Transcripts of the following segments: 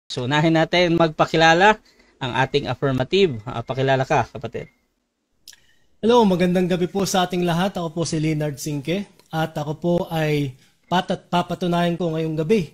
So unahin natin magpakilala ang ating affirmative. Pakilala ka, kapatid. Hello, magandang gabi po sa ating lahat. Ako po si Leonard Singke at ako po ay papatunayan ko ngayong gabi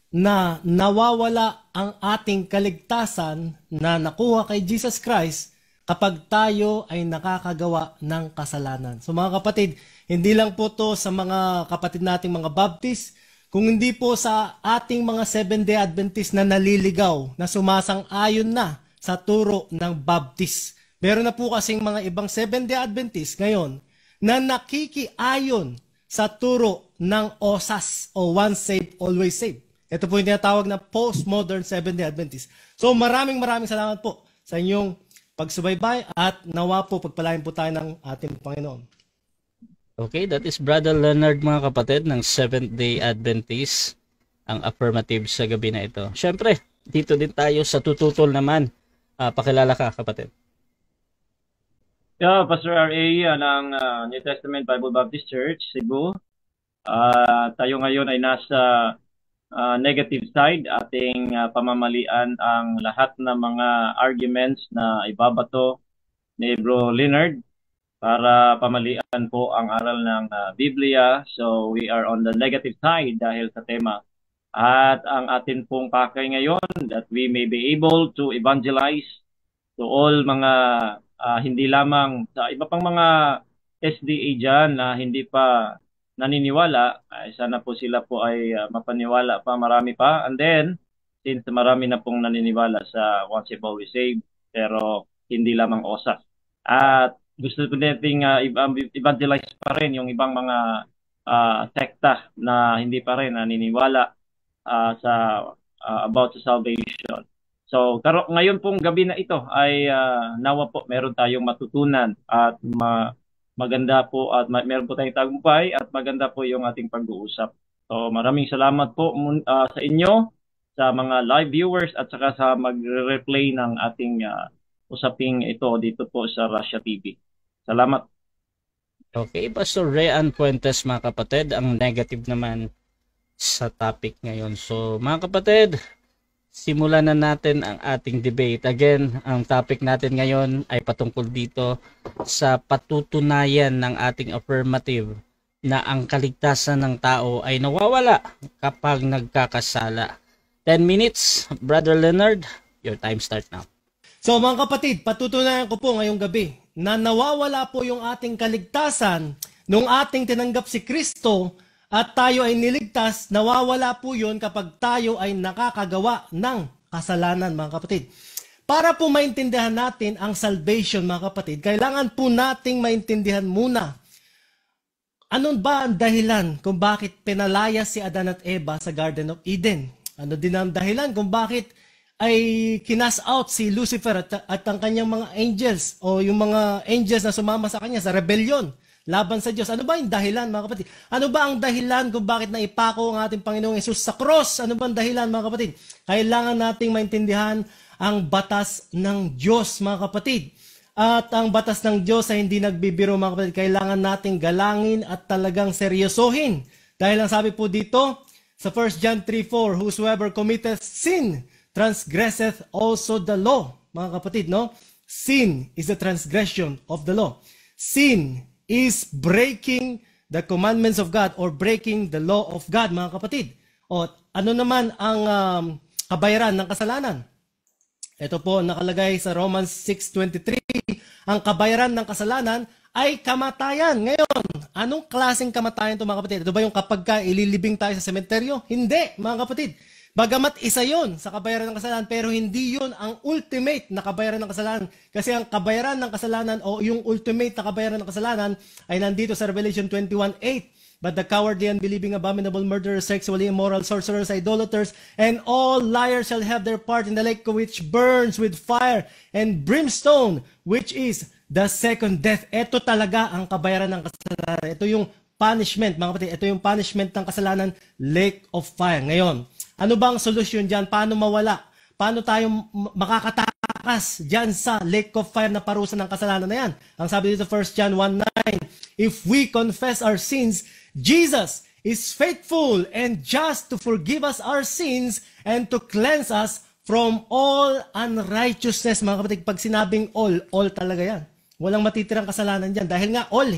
na nawawala ang ating kaligtasan na nakuha kay Jesus Christ kapag tayo ay nakakagawa ng kasalanan. So mga kapatid, hindi lang po to sa mga kapatid nating mga Baptist, kung hindi po sa ating mga Seventh-day Adventist na naliligaw, na sumasang-ayon na sa turo ng Baptist. Meron na po kasing mga ibang Seventh-day Adventist ngayon na nakikiayon sa turo ng OSAS o Once Saved, Always Saved. Ito po yung tinatawag na Postmodern Seventh-day Adventist. So maraming salamat po sa inyong pagsubaybay at nawa po pagpalain po tayo ng ating Panginoon. Okay, that is Brother Leonard, mga kapatid, ng Seventh-day Adventist, ang affirmative sa gabi na ito. Siyempre, dito din tayo sa tututol naman. Pakilala ka, kapatid. Yeah, Pastor R.A. ng New Testament Bible Baptist Church, Cebu. Tayo ngayon ay nasa negative side. Ating pamamalian ang lahat ng mga arguments na ibabato ni Bro Leonard para pamalian po ang aral ng Biblia. So we are on the negative side dahil sa tema. At ang atin pong pakay ngayon that we may be able to evangelize to all mga hindi lamang sa iba pang mga SDA dyan na hindi pa naniniwala. Sana po sila po ay mapaniwala pa, marami pa. And then, since marami na pong naniniwala sa Once Saved, Always Saved, pero hindi lamang OSAS. At gusto po nating evangelize pa rin yung ibang mga sekta na hindi pa rin naniniwala about sa salvation. So, ngayon pong gabi na ito ay nawa po meron tayong matutunan at maganda po at meron po tayong tagumpay at maganda po yung ating pag-uusap. So, maraming salamat po sa inyo, sa mga live viewers at saka sa magre-replay ng ating usaping ito dito po sa Russia TV. Salamat. Okay, Pastor Rean Puentes, mga kapatid, ang negative naman sa topic ngayon. So, mga kapatid, simulan na natin ang ating debate. Again, ang topic natin ngayon ay patungkol dito sa patutunayan ng ating affirmative na ang kaligtasan ng tao ay nawawala kapag nagkakasala. 10 minutes, Brother Leonard, your time start now. So mga kapatid, patutunayan ko po ngayong gabi na nawawala po yung ating kaligtasan nung ating tinanggap si Kristo at tayo ay niligtas. Nawawala po yun kapag tayo ay nakakagawa ng kasalanan, mga kapatid. Para po maintindihan natin ang salvation, mga kapatid, kailangan po nating maintindihan muna ano ba ang dahilan kung bakit pinalaya si Adan at Eva sa Garden of Eden. Ano din ang dahilan kung bakit ay kinas out si Lucifer at ang kanyang mga angels o yung mga angels na sumama sa kanya sa rebellion laban sa Diyos. Ano ba yung dahilan, mga kapatid? Ano ba ang dahilan kung bakit naipako ang ating Panginoong Yesus sa cross? Ano ba ang dahilan, mga kapatid? Kailangan nating maintindihan ang batas ng Diyos, mga kapatid. At ang batas ng Diyos ay hindi nagbibiro, mga kapatid. Kailangan nating galangin at talagang seryosohin. Dahil ang sabi po dito sa 1 John 3:4, whosoever committeth sin transgresseth also the law. Mga kapatid, no? Sin is the transgression of the law. Sin is breaking the commandments of God or breaking the law of God, mga kapatid. O ano naman ang kabayaran ng kasalanan? Ito po nakalagay sa Romans 6:23. Ang kabayaran ng kasalanan ay kamatayan. Ngayon, anong klaseng kamatayan ito, mga kapatid? Ito ba yung kapag ililibing tayo sa sementeryo? Hindi, mga kapatid. Bagamat isa yon sa kabayaran ng kasalanan, pero hindi yon ang ultimate na kabayaran ng kasalanan. Kasi ang kabayaran ng kasalanan o yung ultimate na kabayaran ng kasalanan ay nandito sa Revelation 21:8. But the cowardly, unbelieving, abominable, murderers, sexually immoral, sorcerers, idolaters, and all liars shall have their part in the lake which burns with fire and brimstone, which is the second death. Ito talaga ang kabayaran ng kasalanan. Ito yung punishment, mga kapatid. Ito yung punishment ng kasalanan, lake of fire. Ngayon, ano bang solusyon dyan? Paano mawala? Paano tayo makakatakas dyan sa lake of fire na parusa ng kasalanan na yan? Ang sabi dito 1 John 1:9, if we confess our sins, Jesus is faithful and just to forgive us our sins and to cleanse us from all unrighteousness. Mga kapatid, pag sinabing all talaga yan. Walang matitirang kasalanan dyan. Dahil nga all,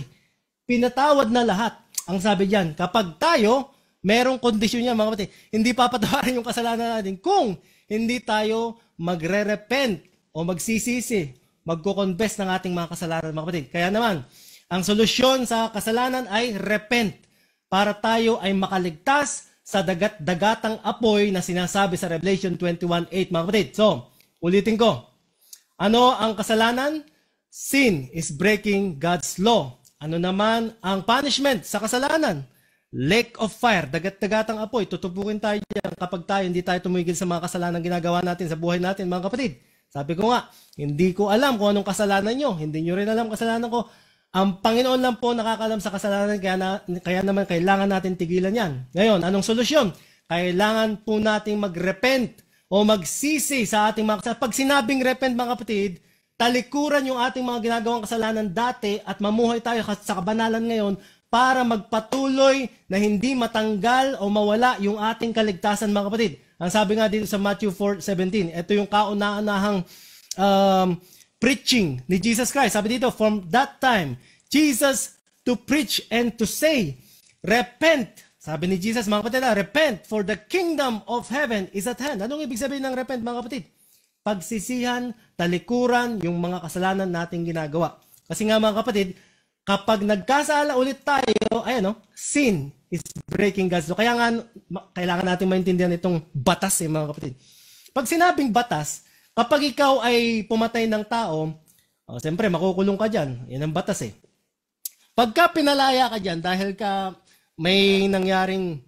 pinatawad na lahat. Ang sabi dyan, kapag tayo, merong kondisyon niya, mga kapatid, hindi papatawarin yung kasalanan natin kung hindi tayo magre-repent o magsisisi, magko-confess ng ating mga kasalanan, mga kapatid. Kaya naman, ang solusyon sa kasalanan ay repent para tayo ay makaligtas sa dagat-dagatang apoy na sinasabi sa Revelation 21:8, mga kapatid. So, ulitin ko. Ano ang kasalanan? Sin is breaking God's law. Ano naman ang punishment sa kasalanan? Lake of fire, dagat-dagatang apoy. Tutubukin tayo yan kapag tayo hindi tayo tumigil sa mga kasalanan ginagawa natin sa buhay natin, mga kapatid. Sabi ko nga, hindi ko alam kung anong kasalanan nyo. Hindi nyo rin alam kasalanan ko. Ang Panginoon lang po nakakalam sa kasalanan, kaya naman kailangan natin tigilan yan. Ngayon, anong solusyon? Kailangan po nating mag-repent o magsisi sa ating mga kasalanan. Pag sinabing repent, mga kapatid, talikuran yung ating mga ginagawang kasalanan dati at mamuhay tayo sa kabanalan ngayon para magpatuloy na hindi matanggal o mawala yung ating kaligtasan, mga kapatid. Ang sabi nga dito sa Matthew 4:17, ito yung kauna-unahang preaching ni Jesus Christ. Sabi dito, from that time, Jesus to preach and to say, repent. Sabi ni Jesus, mga kapatid, repent, for the kingdom of heaven is at hand. Anong ibig sabihin ng repent, mga kapatid? Pagsisihan, talikuran, yung mga kasalanan nating ginagawa. Kasi nga, mga kapatid, kapag nagkasala ulit tayo, sin is breaking God's law. Kaya nga, kailangan natin maintindihan itong batas, mga kapatid. Pag sinabing batas, kapag ikaw ay pumatay ng tao, siyempre makukulong ka dyan. Yan ang batas eh. Pagka pinalaya ka dyan dahil ka may nangyaring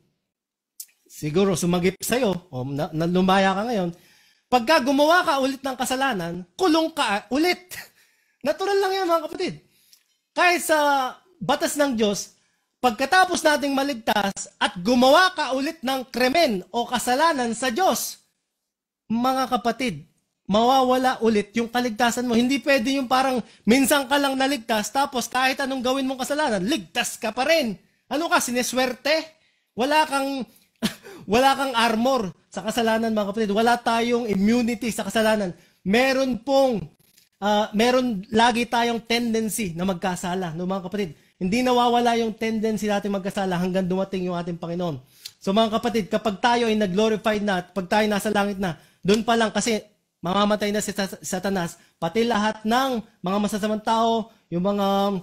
siguro sumagip sa'yo o lumaya ka ngayon, pagka gumawa ka ulit ng kasalanan, kulong ka ulit. Natural lang yan, mga kapatid. Kahit sa batas ng Diyos, pagkatapos nating maligtas at gumawa ka ulit ng krimen o kasalanan sa Diyos, mga kapatid, mawawala ulit yung kaligtasan mo. Hindi pwede yung parang minsan ka lang naligtas tapos kahit anong gawin mong kasalanan, ligtas ka pa rin. Ano ka, sineswerte? Wala kang armor sa kasalanan, mga kapatid. Wala tayong immunity sa kasalanan. Meron lagi tayong tendency na magkasala, no, mga kapatid. Hindi nawawala yung tendency natin magkasala hanggang dumating yung ating Panginoon. So, mga kapatid, kapag tayo ay nag-glorified na at pag tayo nasa langit na, doon pa lang kasi mamamatay na si Satanas, pati lahat ng mga masasamang tao, yung mga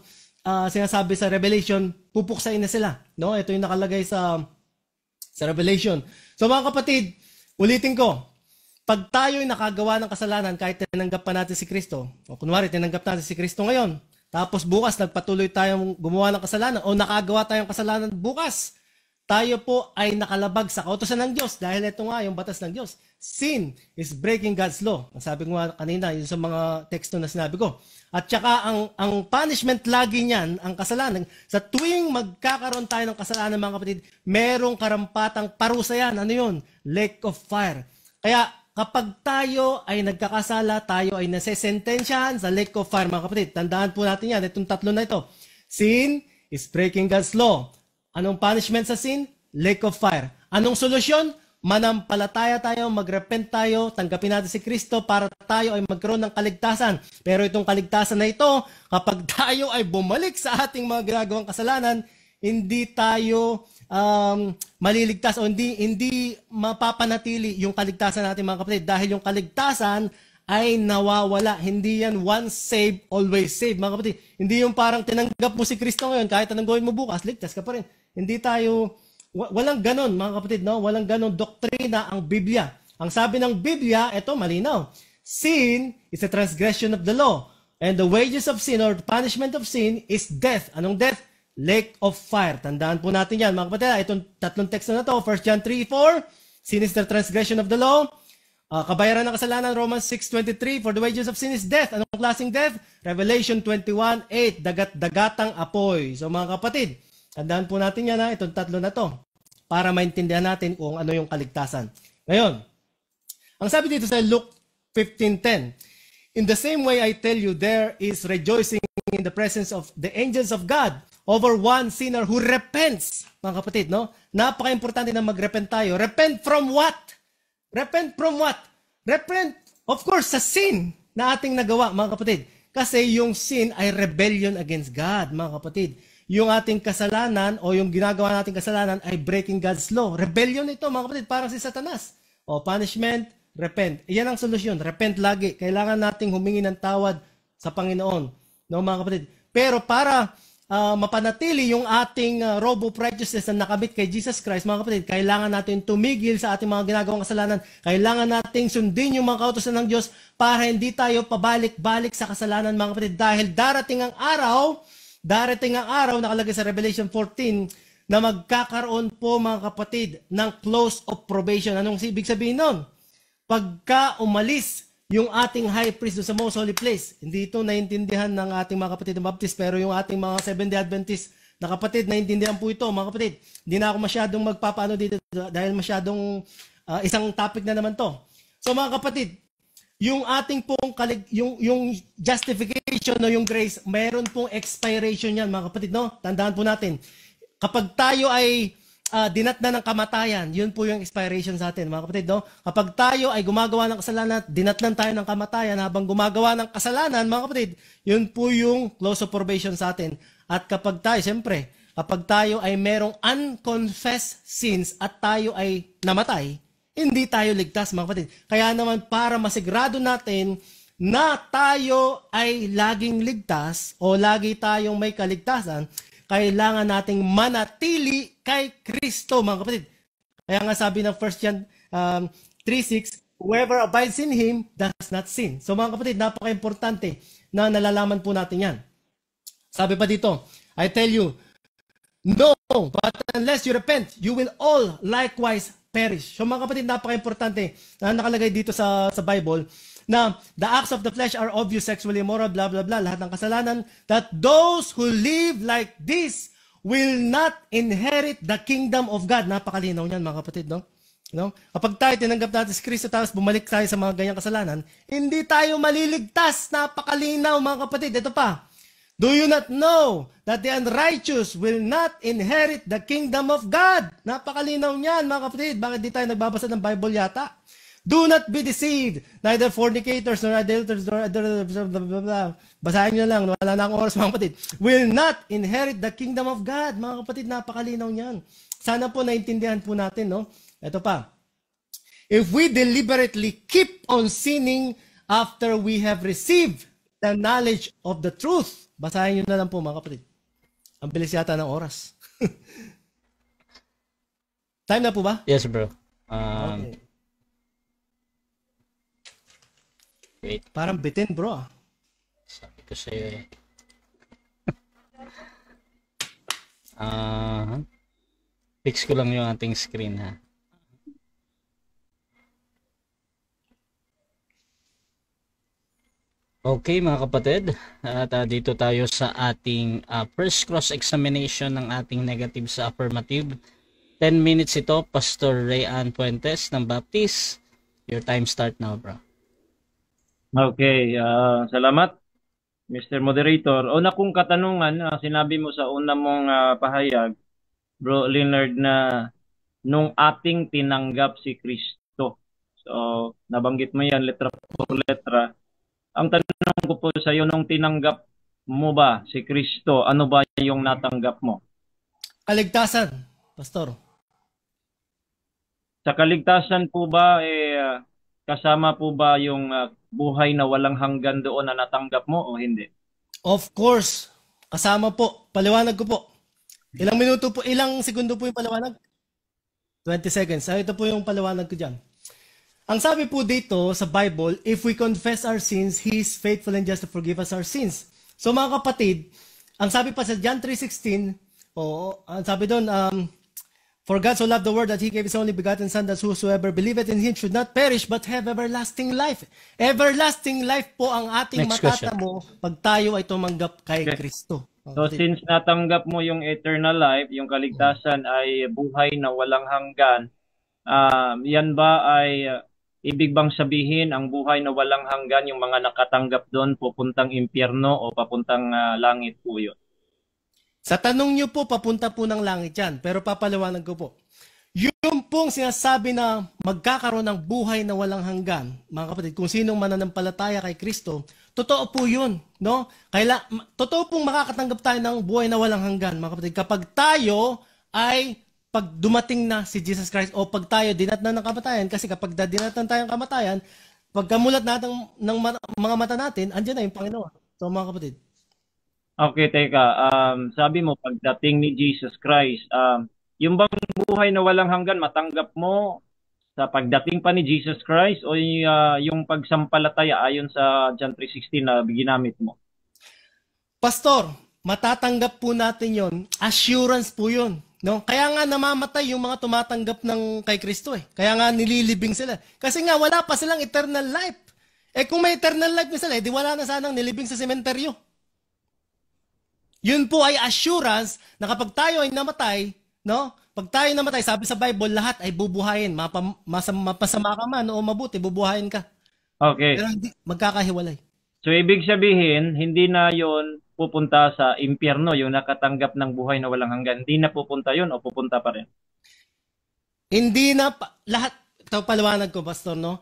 sinasabi sa Revelation, pupuksain na sila. No? Ito yung nakalagay sa Revelation. So, mga kapatid, ulitin ko, pag tayo'y nakagawa ng kasalanan, kahit tinanggap pa natin si Kristo, o kunwari, tinanggap natin si Kristo ngayon, tapos bukas, nagpatuloy tayong gumawa ng kasalanan, o nakagawa tayong kasalanan bukas, tayo po ay nakalabag sa kautusan ng Diyos, dahil ito nga yung batas ng Diyos. Sin is breaking God's law. Ang sabi ko nga kanina, yun sa mga teksto na sinabi ko. At saka, ang punishment lagi niyan, ang kasalanan, sa tuwing magkakaroon tayo ng kasalanan, mga kapatid, merong karampatang parusa yan. Ano yun? Lake of fire. Kaya, kapag tayo ay nagkakasala, tayo ay nasesentensyahan sa lake of fire, mga kapatid. Tandaan po natin yan, itong tatlo na ito. Sin is breaking God's law. Anong punishment sa sin? Lake of fire. Anong solusyon? Manampalataya tayo, magrepent tayo, tanggapin natin si Kristo para tayo ay magkaroon ng kaligtasan. Pero itong kaligtasan na ito, kapag tayo ay bumalik sa ating mga ginagawang kasalanan, hindi tayo maliligtas o hindi mapapanatili yung kaligtasan natin, mga kapatid. Dahil yung kaligtasan ay nawawala. Hindi yan once saved, always saved, mga kapatid. Hindi yung parang tinanggap mo si Kristo ngayon, kahit anong gawin mo bukas, ligtas ka pa rin. Hindi tayo, walang ganon, mga kapatid, no? Walang ganon doktrina ang Biblia. Ang sabi ng Biblia, ito malinaw. Sin is a transgression of the law. And the wages of sin or the punishment of sin is death. Anong death? Lake of fire. Tandaan po natin yan, mga kapatid. Itong tatlong teksto na to, 1 John 3:4, sin is the transgression of the law. Kabayaran ng kasalanan, Romans 6:23, for the wages of sin is death. Anong klaseng death? Revelation 21:8, dagat-dagatang apoy. So, mga kapatid, tandaan po natin yan, itong tatlo na to, para maintindihan natin kung ano yung kaligtasan. Ngayon, ang sabi dito sa Luke 15:10, in the same way I tell you, there is rejoicing in the presence of the angels of God over one sinner who repents. Mga kapatid, no? Napaka-importante na mag-repent tayo. Repent from what? Repent from what? Repent, of course, sa sin na ating nagawa, mga kapatid. Kasi yung sin ay rebellion against God, mga kapatid. Yung ating kasalanan o yung ginagawa nating kasalanan ay breaking God's law. Rebellion ito, mga kapatid, parang si Satanas. O punishment, repent. Iyan ang solusyon. Repent lagi. Kailangan nating humingi ng tawad sa Panginoon. No, mga kapatid. Pero para mapanatili yung ating robe of righteousness na nakabit kay Jesus Christ, mga kapatid, kailangan natin tumigil sa ating mga ginagawang kasalanan. Kailangan nating sundin yung mga kautusan ng Diyos para hindi tayo pabalik-balik sa kasalanan, mga kapatid. Dahil darating ang araw, nakalagay sa Revelation 14, na magkakaroon po, mga kapatid, ng close of probation. Anong ibig sabihin nun? Pagka umalis yung ating high priest sa most holy place. Hindi ito naintindihan ng ating mga kapatid ng Baptist, pero yung ating mga Seventh-day Adventist na kapatid, naintindihan po ito, mga kapatid. Hindi na ako masyadong magpapaano dito dahil masyadong isang topic na naman to. So mga kapatid, yung ating pong yung justification o yung grace, mayroon pong expiration yan, mga kapatid, no? Tandaan po natin. Kapag tayo ay dinatnan ng kamatayan, yun po yung expiration sa atin, mga kapatid, no? Kapag tayo ay gumagawa ng kasalanan, dinatnan tayo ng kamatayan habang gumagawa ng kasalanan, mga kapatid, yun po yung close of probation sa atin. At kapag tayo, siyempre, kapag tayo ay merong unconfessed sins at tayo ay namatay, hindi tayo ligtas, mga kapatid. Kaya naman, para masigurado natin na tayo ay laging ligtas o lagi tayong may kaligtasan, kailangan nating manatili kay Kristo, mga kapatid. Kaya nga sabi ng 1 John 3:6, whoever abides in Him does not sin. So mga kapatid, napaka-importante na nalalaman po natin yan. Sabi pa dito, I tell you, no, but unless you repent, you will all likewise perish. So mga kapatid, napaka-importante na nakalagay dito sa Bible, na the acts of the flesh are obvious, sexually immoral, blah, blah, blah, lahat ng kasalanan, that those who live like this will not inherit the kingdom of God. Napakalinaw niyan, mga kapatid, no? No? Kapag tayo tinanggap natin si Kristo, tapos bumalik tayo sa mga ganyang kasalanan, hindi tayo maliligtas. Napakalinaw, mga kapatid. Ito pa, do you not know that the unrighteous will not inherit the kingdom of God? Napakalinaw niyan, mga kapatid. Bakit di tayo nagbabasa ng Bible yata? Do not be deceived, neither fornicators, nor adulterers, nor basahin nyo lang, wala na akong oras, mga kapatid, will not inherit the kingdom of God. Mga kapatid, napakalinaw niyan. Sana po naintindihan po natin, no? Ito pa. If we deliberately keep on sinning after we have received the knowledge of the truth, basahin nyo na lang po, mga kapatid. Ang bilis yata ng oras. Time na po ba? Yes, bro. Okay. Wait. Parang bitin, bro. Sabi ko sa'yo. Fix ko lang yung ating screen, ha. Okay, mga kapatid. At dito tayo sa ating first cross-examination ng ating negative sa affirmative. 10 minutes ito, Pastor Rayan Fuentes ng Baptist. Your time start now, bro. Okay, salamat Mr. Moderator. Una kong katanungan, sinabi mo sa una mong pahayag, Bro Leonard, na nung ating tinanggap si Kristo. So, nabanggit mo yan letra por letra. Ang tanong ko po sa iyo, nung tinanggap mo ba si Kristo, ano ba yung natanggap mo? Kaligtasan, Pastor. Sa kaligtasan po ba, kasama po ba yung buhay na walang hanggan doon na natanggap mo o hindi? Of course. Kasama po. Paliwanag ko po. Ilang minuto po, ilang segundo po yung paliwanag? 20 seconds. Ito po yung paliwanag ko dyan. Ang sabi po dito sa Bible, if we confess our sins, He is faithful and just to forgive us our sins. So mga kapatid, ang sabi pa sa John 3:16, ang sabi doon, for God so loved the world that He gave His only begotten Son, that whosoever believeth in Him should not perish but have everlasting life. Everlasting life po ang ating matatamo pag tayo ay tumanggap kay Kristo. So since natanggap mo yung eternal life, yung kaligtasan ay buhay na walang hanggan, yan ba ay ibig bang sabihin ang buhay na walang hanggan, yung mga nakatanggap doon pupuntang impyerno o papuntang langit po yun? Sa tanong nyo po, papunta po ng langit yan. Pero papaliwanag ko po. Yung pong sinasabi na magkakaroon ng buhay na walang hanggan, mga kapatid, kung sinong mananampalataya kay Kristo, totoo po yun. No? Totoo pong makakatanggap tayo ng buhay na walang hanggan, mga kapatid, kapag tayo ay pag dumating na si Jesus Christ o pag tayo dinatnan ng kamatayan, kasi kapag dinatnan tayo ng kamatayan, pagkamulat natin ng mga mata natin, andyan na yung Panginoon. So mga kapatid. Okay, teka. Sabi mo, pagdating ni Jesus Christ, yung bang buhay na walang hanggan, matanggap mo sa pagdating pa ni Jesus Christ o yung pagsampalataya ayon sa John 3:16 na ginamit mo? Pastor, matatanggap po natin yon. Assurance po yun. No? Kaya nga namamatay yung mga tumatanggap ng kay Kristo eh. Kaya nga nililibing sila. Kasi nga wala pa silang eternal life. Eh kung may eternal life na sila, di wala na sanang nilibing sa sementeryo. Yun po ay assurance na kapag tayo ay namatay, no? Pag tayo namatay, sabi sa Bible, lahat ay bubuhayin. Mapasama ka man o mabuti, bubuhayin ka. Okay. Pero hindi, magkakahiwalay. So, ibig sabihin, hindi na yon pupunta sa impyerno, yung nakatanggap ng buhay na walang hanggan. Hindi na pupunta yon o pupunta pa rin? Hindi na, lahat, ito paliwanag ko, Pastor, no?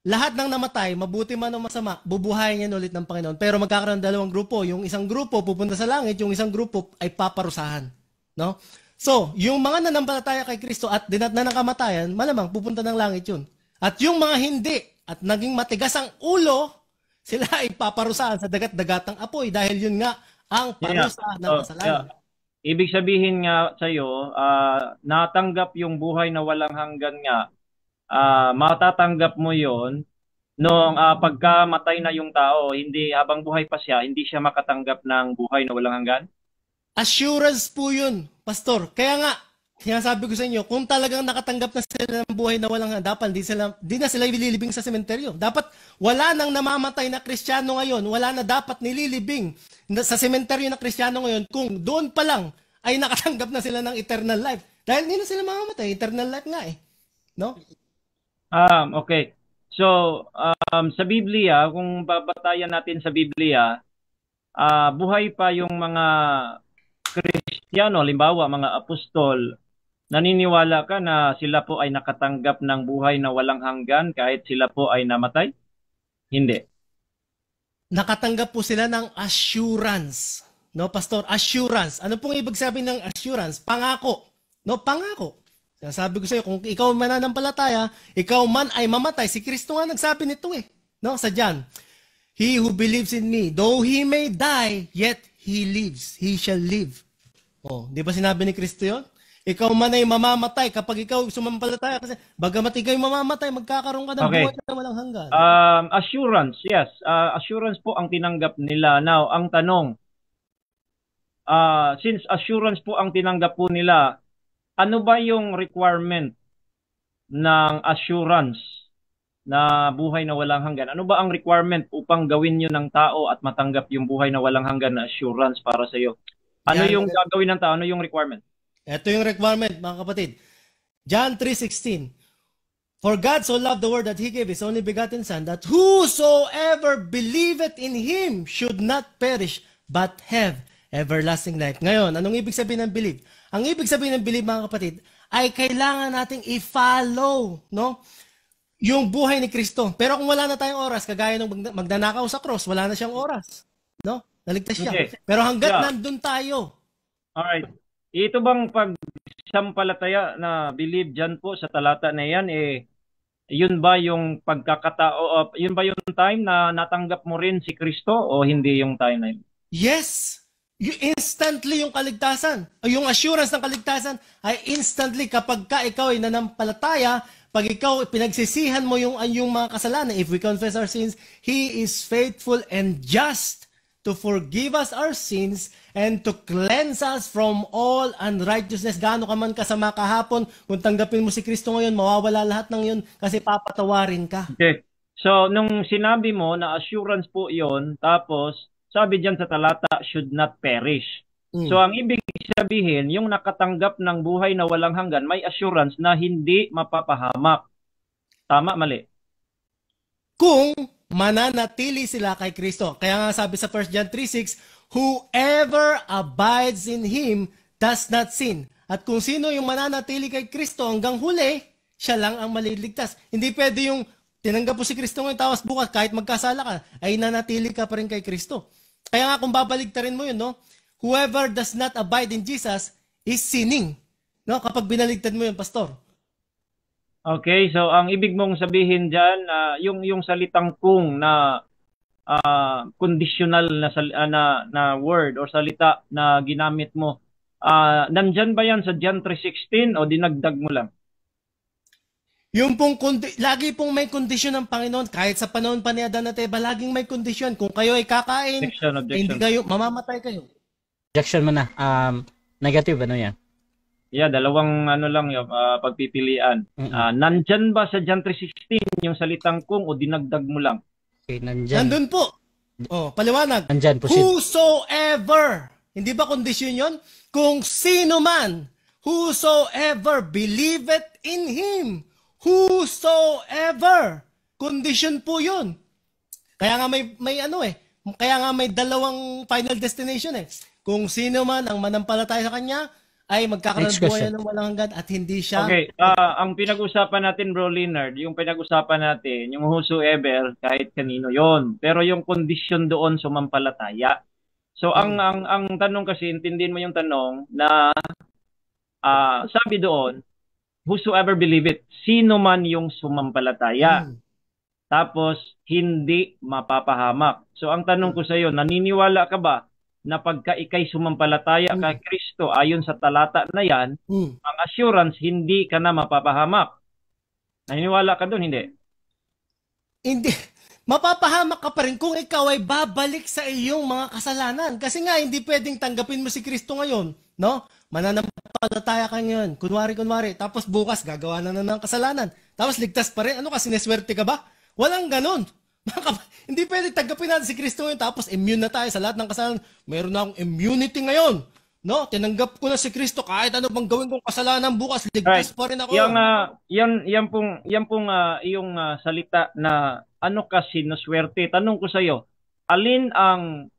Lahat ng namatay, mabuti man o masama, bubuhayin yan ulit ng Panginoon. Pero magkakaroon ng dalawang grupo. Yung isang grupo pupunta sa langit, yung isang grupo ay paparusahan. No? So, yung mga nanampalataya kay Kristo at dinatnan ng kamatayan, malamang pupunta ng langit yun. At yung mga hindi at naging matigas ang ulo, sila ay paparusahan sa dagat-dagatang apoy dahil yun nga ang parusa ng kasalanan. Ibig sabihin nga sa'yo, natanggap yung buhay na walang hanggan nga, matatanggap mo yon nung pagkamatay na yung tao, hindi habang buhay pa siya, hindi siya makatanggap ng buhay na walang hanggan? Assurance po yun, Pastor. Kaya nga, sinasabi ko sa inyo, kung talagang nakatanggap na sila ng buhay na walang hanggan, dapat di na sila ililibing sa sementeryo. Dapat wala nang namamatay na Kristiyano ngayon, wala na dapat nililibing sa sementeryo na Kristiyano ngayon kung doon pa lang ay nakatanggap na sila ng eternal life. Dahil hindi na sila mamamatay, eternal life nga eh. No? Okay. So, sa Biblia, kung babatayan natin sa Biblia, buhay pa yung mga Kristiyano, halimbawa mga apostol, naniniwala ka na sila po ay nakatanggap ng buhay na walang hanggan kahit sila po ay namatay? Hindi. Nakatanggap po sila ng assurance. No, Pastor? Assurance. Ano pong ibig sabihin ng assurance? Pangako. No, pangako. Sabi ko sa iyo, kung ikaw mananampalataya, ikaw man ay mamatay. Si Kristo nga nagsabi nito eh. No, sa John. He who believes in me, though he may die, yet he lives. He shall live. Oh, di ba sinabi ni Kristo yun? Ikaw man ay mamamatay kapag ikaw sumampalataya kasi bagamat ikaw ay mamamatay, magkakaroon ka ng buhay na walang hanggan. Assurance, yes. Assurance po ang tinanggap nila. Now, ang tanong, since assurance po ang tinanggap po nila, ano ba yung requirement ng assurance na buhay na walang hanggan? Ano ba ang requirement upang gawin nyo ng tao at matanggap yung buhay na walang hanggan na assurance para sa iyo? Ano yung gagawin ng tao? Ano yung requirement? Ito yung requirement, mga kapatid. John 3:16. For God so loved the world that He gave His only begotten Son, that whosoever believeth in Him should not perish, but have everlasting life. Ngayon, anong ibig sabihin ng believe? Ang ibig sabihin ng believe, mga kapatid, ay kailangan nating i-follow, no? Yung buhay ni Kristo. Pero kung wala na tayong oras, kagaya ng magnanakaw sa cross, wala na siyang oras. No? Naligtas siya. Okay. Pero hanggat nandun tayo. Alright. Ito bang pagsampalataya na believe dyan po sa talata na yan, yun ba yung pagkakatao, yun ba yung time na natanggap mo rin si Kristo o hindi yung time na yun? Yes! Instantly yung kaligtasan. Yung assurance ng kaligtasan ay instantly kapag ikaw ay nanampalataya, pag ikaw pinagsisihan mo yung mga kasalanan, if we confess our sins, He is faithful and just to forgive us our sins and to cleanse us from all unrighteousness. Gaano ka man kasama kahapon, kung tanggapin mo si Kristo ngayon, mawawala lahat ng yun kasi papatawarin ka. Okay. So, nung sinabi mo na assurance po yon, tapos sabi diyan sa talata, should not perish. So, ang ibig sabihin, yung nakatanggap ng buhay na walang hanggan, may assurance na hindi mapapahamak. Tama, mali? Kung mananatili sila kay Kristo. Kaya nga sabi sa 1 John 3:6, whoever abides in Him does not sin. At kung sino yung mananatili kay Kristo hanggang huli, siya lang ang maliligtas. Hindi pwede yung tinanggap mo si Kristo ngayon, tapos bukas kahit magkasala ka, ay nanatili ka pa rin kay Kristo. Kaya nga kung babaligtarin mo yun, no? Whoever does not abide in Jesus is sinning. No? Kapag binaligtad mo yun, Pastor. Okay, so ang ibig mong sabihin dyan, yung salitang kung na conditional na word or salita na ginamit mo, nandyan ba yan sa John 3:16 o dinagdag mo lang? Yung pong lagi pong may kondisyon ng Panginoon, kahit sa panahon pa ni Adan at Eva, laging may kondisyon. Kung kayo ay kakain, hindi kayo, mamamatay kayo. Objection mo na. Negative, ano yan? Yeah, dalawang lang yung pagpipilian. Nandyan ba sa John 3:16 yung salitang kung o dinagdag mo lang? Okay, nandyan. Nandun po. Paliwanag. Nandyan, proceed. Whosoever. Hindi ba kondisyon yon? Kung sino man, whosoever believeth in Him. Whosoever. Condition po yun. Kaya nga kaya nga may dalawang final destination eh. Kung sino man ang manampalataya sa Kanya, ay magkakaroon buhay ng walang hanggan at hindi siya... Okay, ang pinag-usapan natin, Bro Leonard, yung pinag-usapan natin, yung whosoever, kahit kanino yon. Pero yung condition doon, sumampalataya. So, ang tanong kasi, intindihin mo yung tanong na sabi doon, whosoever believe it, sino man yung sumampalataya. Tapos, hindi mapapahamak. So, ang tanong ko sa iyo, naniniwala ka ba na pagka ikay sumampalataya kay Kristo ayon sa talata na yan, ang assurance, hindi ka na mapapahamak. Naniniwala ka doon, hindi? Hindi. Mapapahamak ka pa rin kung ikaw ay babalik sa iyong mga kasalanan. Kasi nga, hindi pwedeng tanggapin mo si Kristo ngayon. No? Mananampalataya ka ngayon. Kunwari. Tapos bukas, gagawa na ng kasalanan. Tapos ligtas pa rin. Ano ka, sineswerte ka ba? Walang ganon. Hindi pwede tanggapin natin si Kristo ngayon tapos immune na tayo sa lahat ng kasalanan. Meron na akong immunity ngayon. No? Tinanggap ko na si Kristo kahit ano bang gawin kong kasalanan bukas, ligtas pa rin ako. Yan pong yung salita na ano ka sinuswerte. Tanong ko sa iyo, alin ang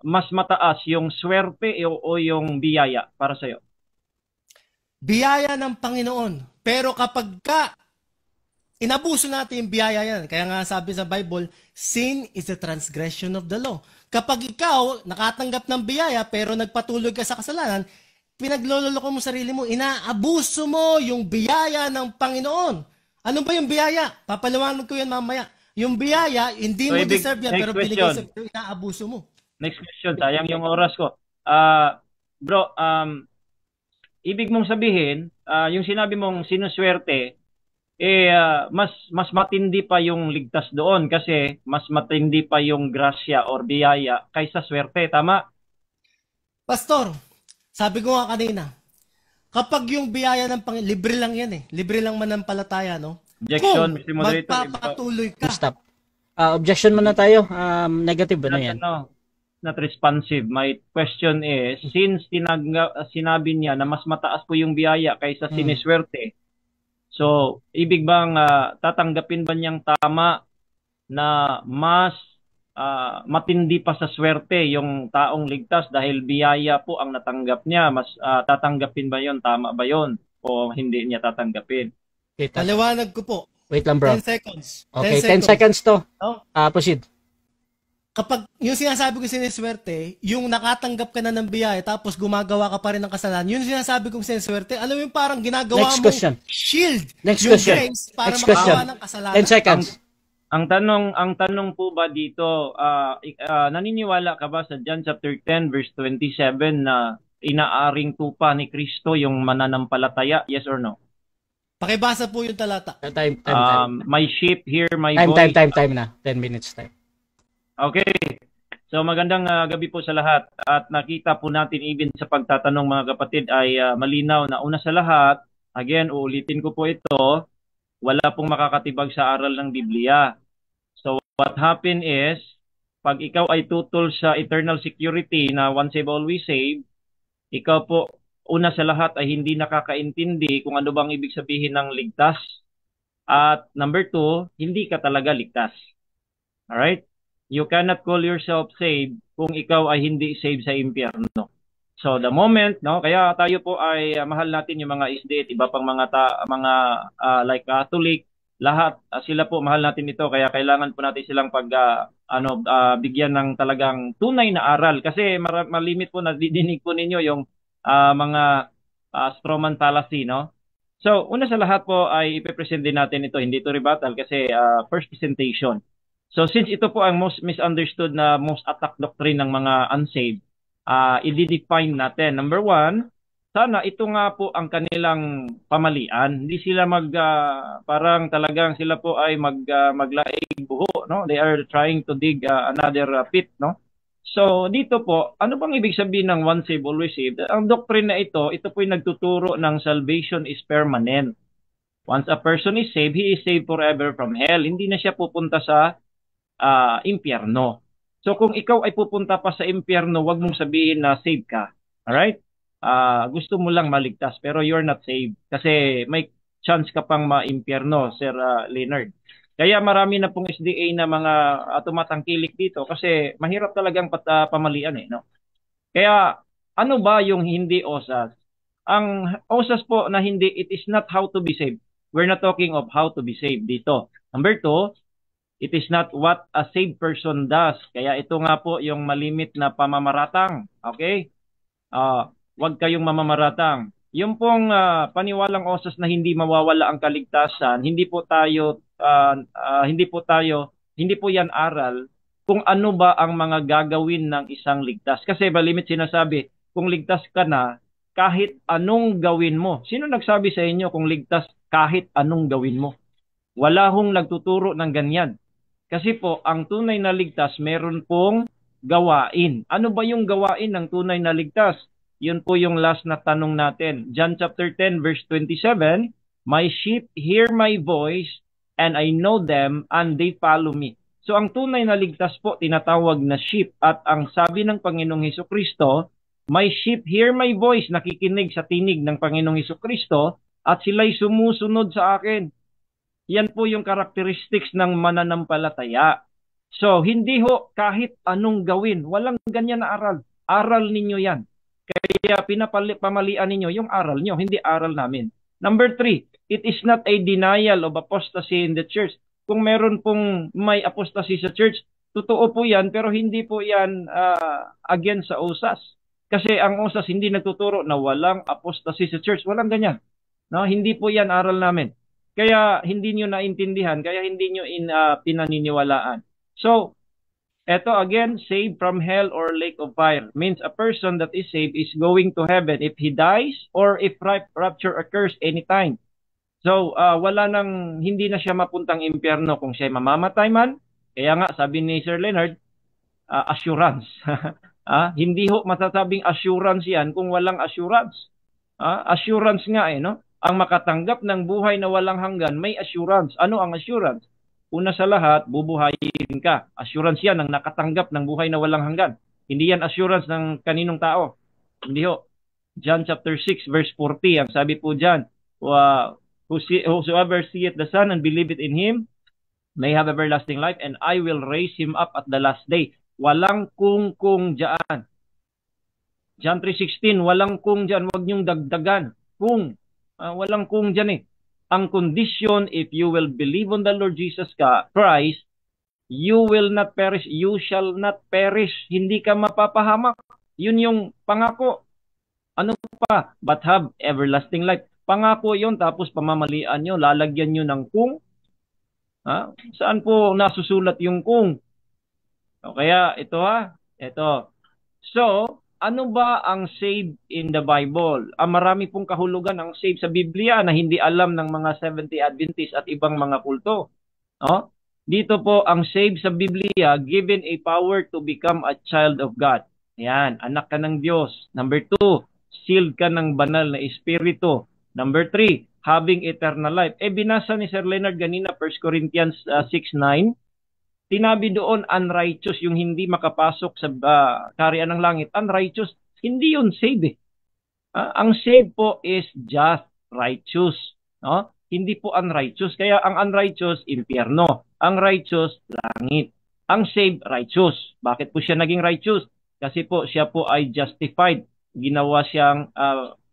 mas mataas, yung swerte o yung biyaya para sa iyo? Biyaya ng Panginoon. Pero kapag inabuso natin yung biyaya yan. Kaya nga sabi sa Bible, sin is the transgression of the law. Kapag ikaw nakatanggap ng biyaya pero nagpatuloy ka sa kasalanan, pinagloloko mo sarili mo, inaabuso mo yung biyaya ng Panginoon. Ano ba yung biyaya? Papaliwanag ko yan mamaya. Yung biyaya, hindi mo deserve yan, pero binigay sa inaabuso mo. Next question, sayang yung oras ko. Bro, ibig mong sabihin, yung sinabi mong sinuswerte, mas matindi pa yung ligtas doon kasi mas matindi pa yung grasya or biyaya kaysa swerte, tama? Pastor, sabi ko nga kanina, kapag yung biyaya ng Panginoon, libre lang yan eh. Libre lang manampalataya, no? Objection, Mr. Moderator. Magpapatuloy ka. Stop. Objection muna tayo. Negative ba na yan? Not responsive. My question is, since sinabi niya na mas mataas po yung biyaya kaysa siniswerte, so, ibig bang tatanggapin ba niyang tama na mas matindi pa sa swerte yung taong ligtas dahil biyaya po ang natanggap niya? Mas tatanggapin ba yon? Tama ba yon? O hindi niya tatanggapin? Paliwanag ko po. Wait lang, bro. 10 seconds. Okay, 10 seconds to. Proceed. Kapag yung sinasabi ko siniswerte, yung nakatanggap ka na ng biyaya tapos gumagawa ka pa rin ng kasalanan, yun sinasabi kong siniswerte, alam mo yung parang ginagawa mo shield yung grace para makawa ng kasalanan. 10 seconds. Ang tanong po ba dito, naniniwala ka ba sa John chapter 10 verse 27 na inaaring tupa ni Kristo yung mananampalataya? Yes or no? Pakibasa po yung talata. Time. My sheep hear my voice. Time na. 10 minutes time. Okay. So magandang gabi po sa lahat at nakita po natin even sa pagtatanong mga kapatid ay malinaw na una sa lahat, again uulitin ko po ito, wala pong makakatibag sa aral ng Biblia. So what happened is, pag ikaw ay tutol sa eternal security na once saved always saved, ikaw po una sa lahat ay hindi nakakaintindi kung ano bang ibig sabihin ng ligtas. At number 2, hindi ka talaga ligtas. Alright? You cannot call yourself saved kung ikaw ay hindi saved sa impyerno. So the moment, no, kaya tayo po ay mahal natin yung mga SDA at iba pang like Catholic, lahat sila po mahal natin ito, kaya kailangan po natin silang bigyan ng talagang tunay na aral kasi malimit po nadidinig po ninyo yung mga strawman fallacy, no? So una sa lahat po ay ipe-present din natin ito, hindi ito rebuttal kasi first presentation. So since ito po ang most misunderstood na most attacked doctrine ng mga unsaved, i-define natin. Number one, sana ito nga po ang kanilang pamalian. Hindi sila parang talagang sila po ay maglaig buho, no? They are trying to dig another pit, no? So dito po, ano bang ibig sabihin ng once saved, always saved? Ang doctrine na ito po ay nagtuturo ng salvation is permanent. Once a person is saved, he is saved forever from hell. Hindi na siya pupunta sa impyerno. So kung ikaw ay pupunta pa sa impyerno, wag mong sabihin na saved ka. Alright? Gusto mo lang maligtas pero you're not saved kasi may chance ka pang ma-impyerno, Sir Leonard. Kaya marami na pong SDA na mga tumatangkilik dito kasi mahirap talagang pamalian no? Kaya ano ba yung hindi osas? Ang osas po na hindi, it is not how to be saved. We're not talking of how to be saved dito. Number two, it is not what a saved person does. Kaya ito nga po yung malimit na pamamaratang. Okay? Huwag kayong mamamaratang. Yung pong paniwalang osas na hindi mawawala ang kaligtasan, hindi po yan aral kung ano ba ang mga gagawin ng isang ligtas. Kasi malimit sinasabi, kung ligtas ka na, kahit anong gawin mo. Sino nagsabi sa inyo kung ligtas kahit anong gawin mo? Wala hong nagtuturo ng ganyan. Kasi po, ang tunay na ligtas, meron pong gawain. Ano ba yung gawain ng tunay na ligtas? Yun po yung last na tanong natin. John chapter 10 verse 27, my sheep hear my voice and I know them and they follow me. So ang tunay na ligtas po, tinatawag na sheep. At ang sabi ng Panginoong Hesukristo, my sheep hear my voice, nakikinig sa tinig ng Panginoong Hesukristo at sila'y sumusunod sa akin. Yan po yung characteristics ng mananampalataya. So, hindi ho kahit anong gawin. Walang ganyan na aral. Aral ninyo yan. Kaya pamalian ninyo yung aral nyo, hindi aral namin. Number 3, it is not a denial of apostasy in the church. Kung meron pong may apostasy sa church, totoo po yan, pero hindi po yan against sa usas. Kasi ang usas hindi nagtuturo na walang apostasy sa church. Walang ganyan. No? Hindi po yan aral namin. Kaya hindi nyo naintindihan, kaya hindi nyo pinaniniwalaan. So, eto again, saved from hell or lake of fire means a person that is saved is going to heaven if he dies or if rapture occurs anytime. So, hindi na siya mapuntang impyerno kung siya mamamatay man. Kaya nga, sabi ni Sir Leonard, assurance. Hindi ho masasabing assurance yan kung walang assurance. Assurance nga no? Ang makatanggap ng buhay na walang hanggan, may assurance. Ano ang assurance? Una sa lahat, bubuhayin ka. Assurance yan ng nakatanggap ng buhay na walang hanggan. Hindi yan assurance ng kaninong tao. Hindi ho. John chapter 6 verse 40, ang sabi po dyan, whosoever seeth the Son and believeth in Him may have everlasting life and I will raise him up at the last day. Walang kung dyan. John 3:16, walang kung dyan. Huwag niyong dagdagan. Kung. Walang kung dyan Ang condition, if you will believe on the Lord Jesus Christ, you will not perish. You shall not perish. Hindi ka mapapahamak. Yun yung pangako. Ano pa? But have everlasting life. Pangako yun, tapos pamamalian nyo, lalagyan nyo ng kung. Saan po nasusulat yung kung? O kaya, ito Ito. So, ano ba ang saved in the Bible? Marami pong kahulugan ang saved sa Biblia na hindi alam ng mga Seventh-day Adventists at ibang mga kulto. No? Dito po, ang saved sa Biblia, given a power to become a child of God. Yan, anak ka ng Diyos. Number 2, sealed ka ng banal na espiritu. Number 3, having eternal life. Binasa ni Sir Leonard ganina, 1 Corinthians 6:9. Tinabi doon, unrighteous, yung hindi makapasok sa kaharian ng langit. Unrighteous, hindi yun saved ang saved po is just righteous. No? Hindi po unrighteous. Kaya ang unrighteous, impyerno. Ang righteous, langit. Ang saved, righteous. Bakit po siya naging righteous? Kasi po siya po ay justified. ginawa siyang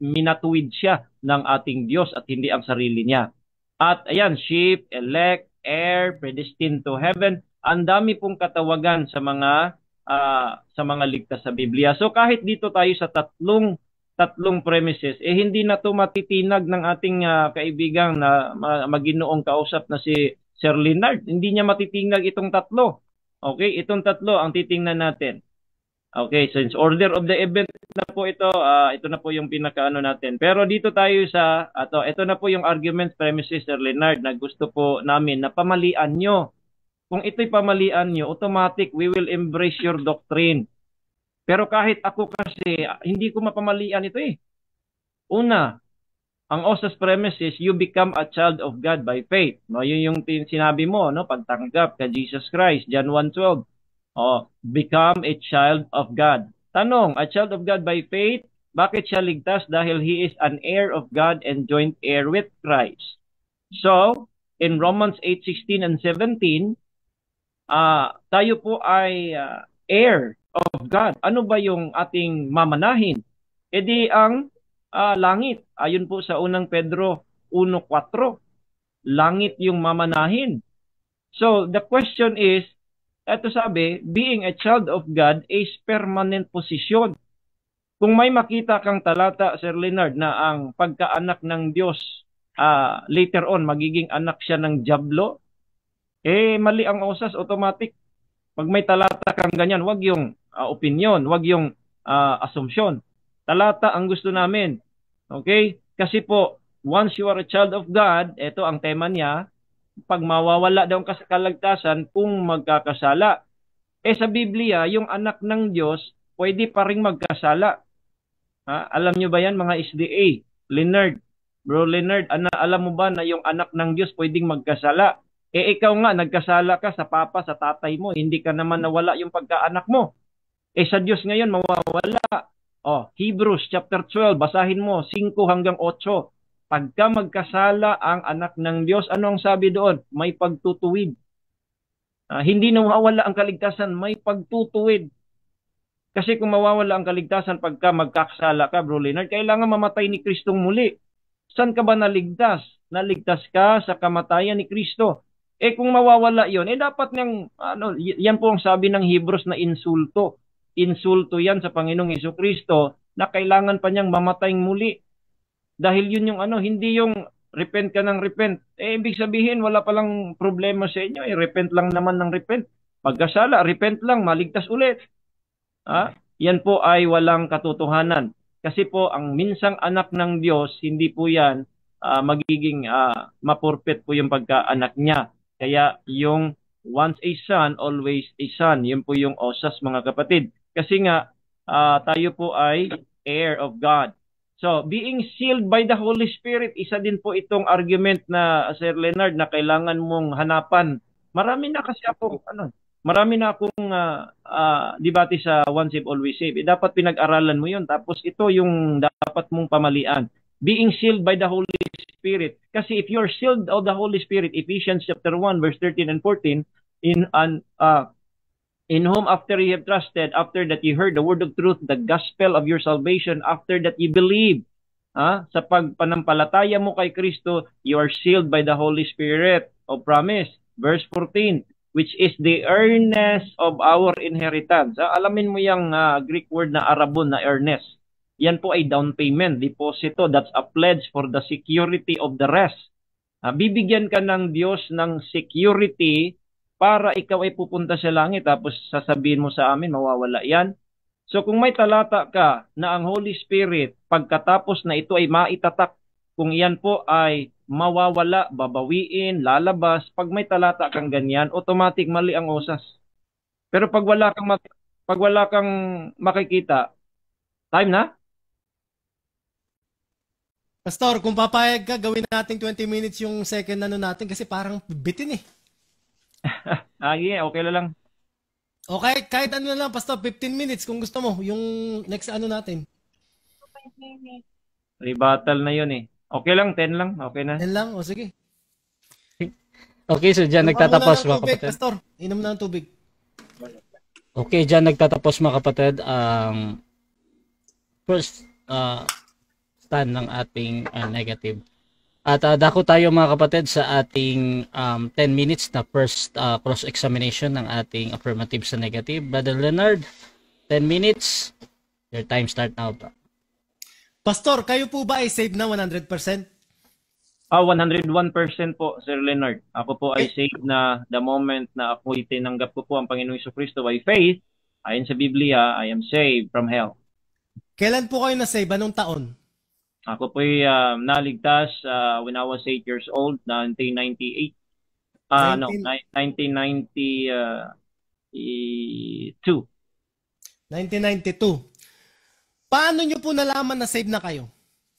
minatuwid siya ng ating Diyos at hindi ang sarili niya. At ayan, sheep, elect, heir, predestined to heaven. Ang dami pong katawagan sa mga ligtas sa Biblia. So kahit dito tayo sa tatlong premises, hindi na to matitinag ng ating kaibigang na maginoong kausap na si Sir Leonard. Hindi niya matitinag itong tatlo. Okay, itong tatlo ang titingnan natin. Okay, since order of the event na po ito, ito na po yung pinakaano natin. Pero dito tayo ito na po yung argument premises, Sir Leonard, na gusto po namin na pamalian nyo. Kung ito'y pamalian nyo, automatic, we will embrace your doctrine. Pero kahit ako kasi, hindi ko mapamalian ito eh. Una, ang OSAS premises, you become a child of God by faith. No, yun yung sinabi mo, no, pagtanggap ka Jesus Christ, John 1:12. Become a child of God. Tanong, a child of God by faith, bakit siya ligtas? Dahil he is an heir of God and joint heir with Christ. So, in Romans 8:16 and 17, tayo po ay heir of God. Ano ba yung ating mamanahin? E di ang langit. Ayon po sa unang Pedro 1:4. Langit yung mamanahin. So, the question is, ito sabi, being a child of God is permanent position. Kung may makita kang talata, Sir Leonard, na ang pagkaanak ng Diyos, later on, magiging anak siya ng Diablo, mali ang OSAS, automatic. Pag may talata kang ganyan, wag yung opinion, wag yung assumption. Talata ang gusto namin. Okay? Kasi po, once you are a child of God, ito ang tema niya, pag mawawala daw ang kaligtasan kung magkakasala. Sa Biblia, yung anak ng Diyos, pwede pa rin magkasala. Alam nyo ba yan, mga SDA? Leonard, Bro Leonard, alam mo ba na yung anak ng Diyos pwedeng magkasala? Ikaw nga, nagkasala ka sa papa, sa tatay mo, hindi ka naman nawala yung pagkaanak mo. Sa Diyos ngayon, mawawala. Hebrews chapter 12, basahin mo, 5 hanggang 8. Pagka magkasala ang anak ng Diyos, ano ang sabi doon? May pagtutuwid. Hindi nawawala ang kaligtasan, may pagtutuwid. Kasi kung mawawala ang kaligtasan pagka magkakasala ka, Bro Leonard, kailangan mamatay ni Kristong muli. Saan ka ba naligtas? Naligtas ka sa kamatayan ni Kristo. Kung mawawala yon, dapat yan po ang sabi ng Hebrews na insulto. Insulto yan sa Panginoong Jesucristo na kailangan pa niyang mamatay muli. Dahil yun yung hindi yung repent ka ng repent. Ibig sabihin, wala palang problema sa inyo. Repent lang naman ng repent. Pagkasala, repent lang, maligtas ulit. Yan po ay walang katotohanan. Kasi po, ang minsang anak ng Diyos, hindi po yan magiging mapurpet po yung pagkaanak niya. Kaya yung once a son, always a son. Yun po yung OSAS, mga kapatid. Kasi nga, tayo po ay heir of God. So, being sealed by the Holy Spirit, isa din po itong argument na, Sir Leonard, na kailangan mong hanapan. Marami na akong debate sa Once Saved, Always Saved. Dapat pinag-aralan mo yun. Tapos ito yung dapat mong pamalian. Being sealed by the Holy Spirit. Kasi if you're sealed of the Holy Spirit, Ephesians chapter 1, verse 13 and 14, in whom after ye have trusted, after that ye heard the word of truth, the gospel of your salvation, after that ye believe, sa pagpanampalataya mo kay Kristo, you are sealed by the Holy Spirit of promise. Verse 14, which is the earnest of our inheritance. Alamin mo yung Greek word na Arabon na earnest. Yan po ay down payment, deposito. That's a pledge for the security of the rest. Bibigyan ka ng Diyos ng security para ikaw ay pupunta sa langit, tapos sasabihin mo sa amin, mawawala yan. So kung may talata ka na ang Holy Spirit, pagkatapos na ito ay maitatak, kung yan po ay mawawala, babawiin, lalabas, pag may talata kang ganyan, automatic mali ang OSAS. Pero pag wala kang makikita, time na? Pastor, kung papayag ka, gawin natin 20 minutes yung second natin kasi parang bitin eh. Yeah, okay lang. Okay, kahit na lang, Pastor, 15 minutes kung gusto mo, yung next natin. Rebuttal na yun eh. Okay lang, 10 lang, okay na. 10 lang, o sige. Okay, so dyan nagtatapos mga kapatid. Pastor, inom na ng tubig. Okay, dyan nagtatapos mga kapatid. first stand ng ating negative. At dako tayo mga kapatid sa ating 10 minutes na first cross-examination ng ating affirmative sa negative. Brother Leonard, 10 minutes. Your time start now. Pastor, kayo po ba ay saved na 100%? 101% po, Sir Leonard. Ako po ay saved na the moment na ako'y tinanggap ko po ang Panginoong Jesucristo by faith. Ayon sa Biblia, I am saved from hell. Kailan po kayo na-save? Anong taon? Ako po ay naligtas when I was 8 years old, 1998. 1992. 1992. Paano nyo po nalaman na save na kayo?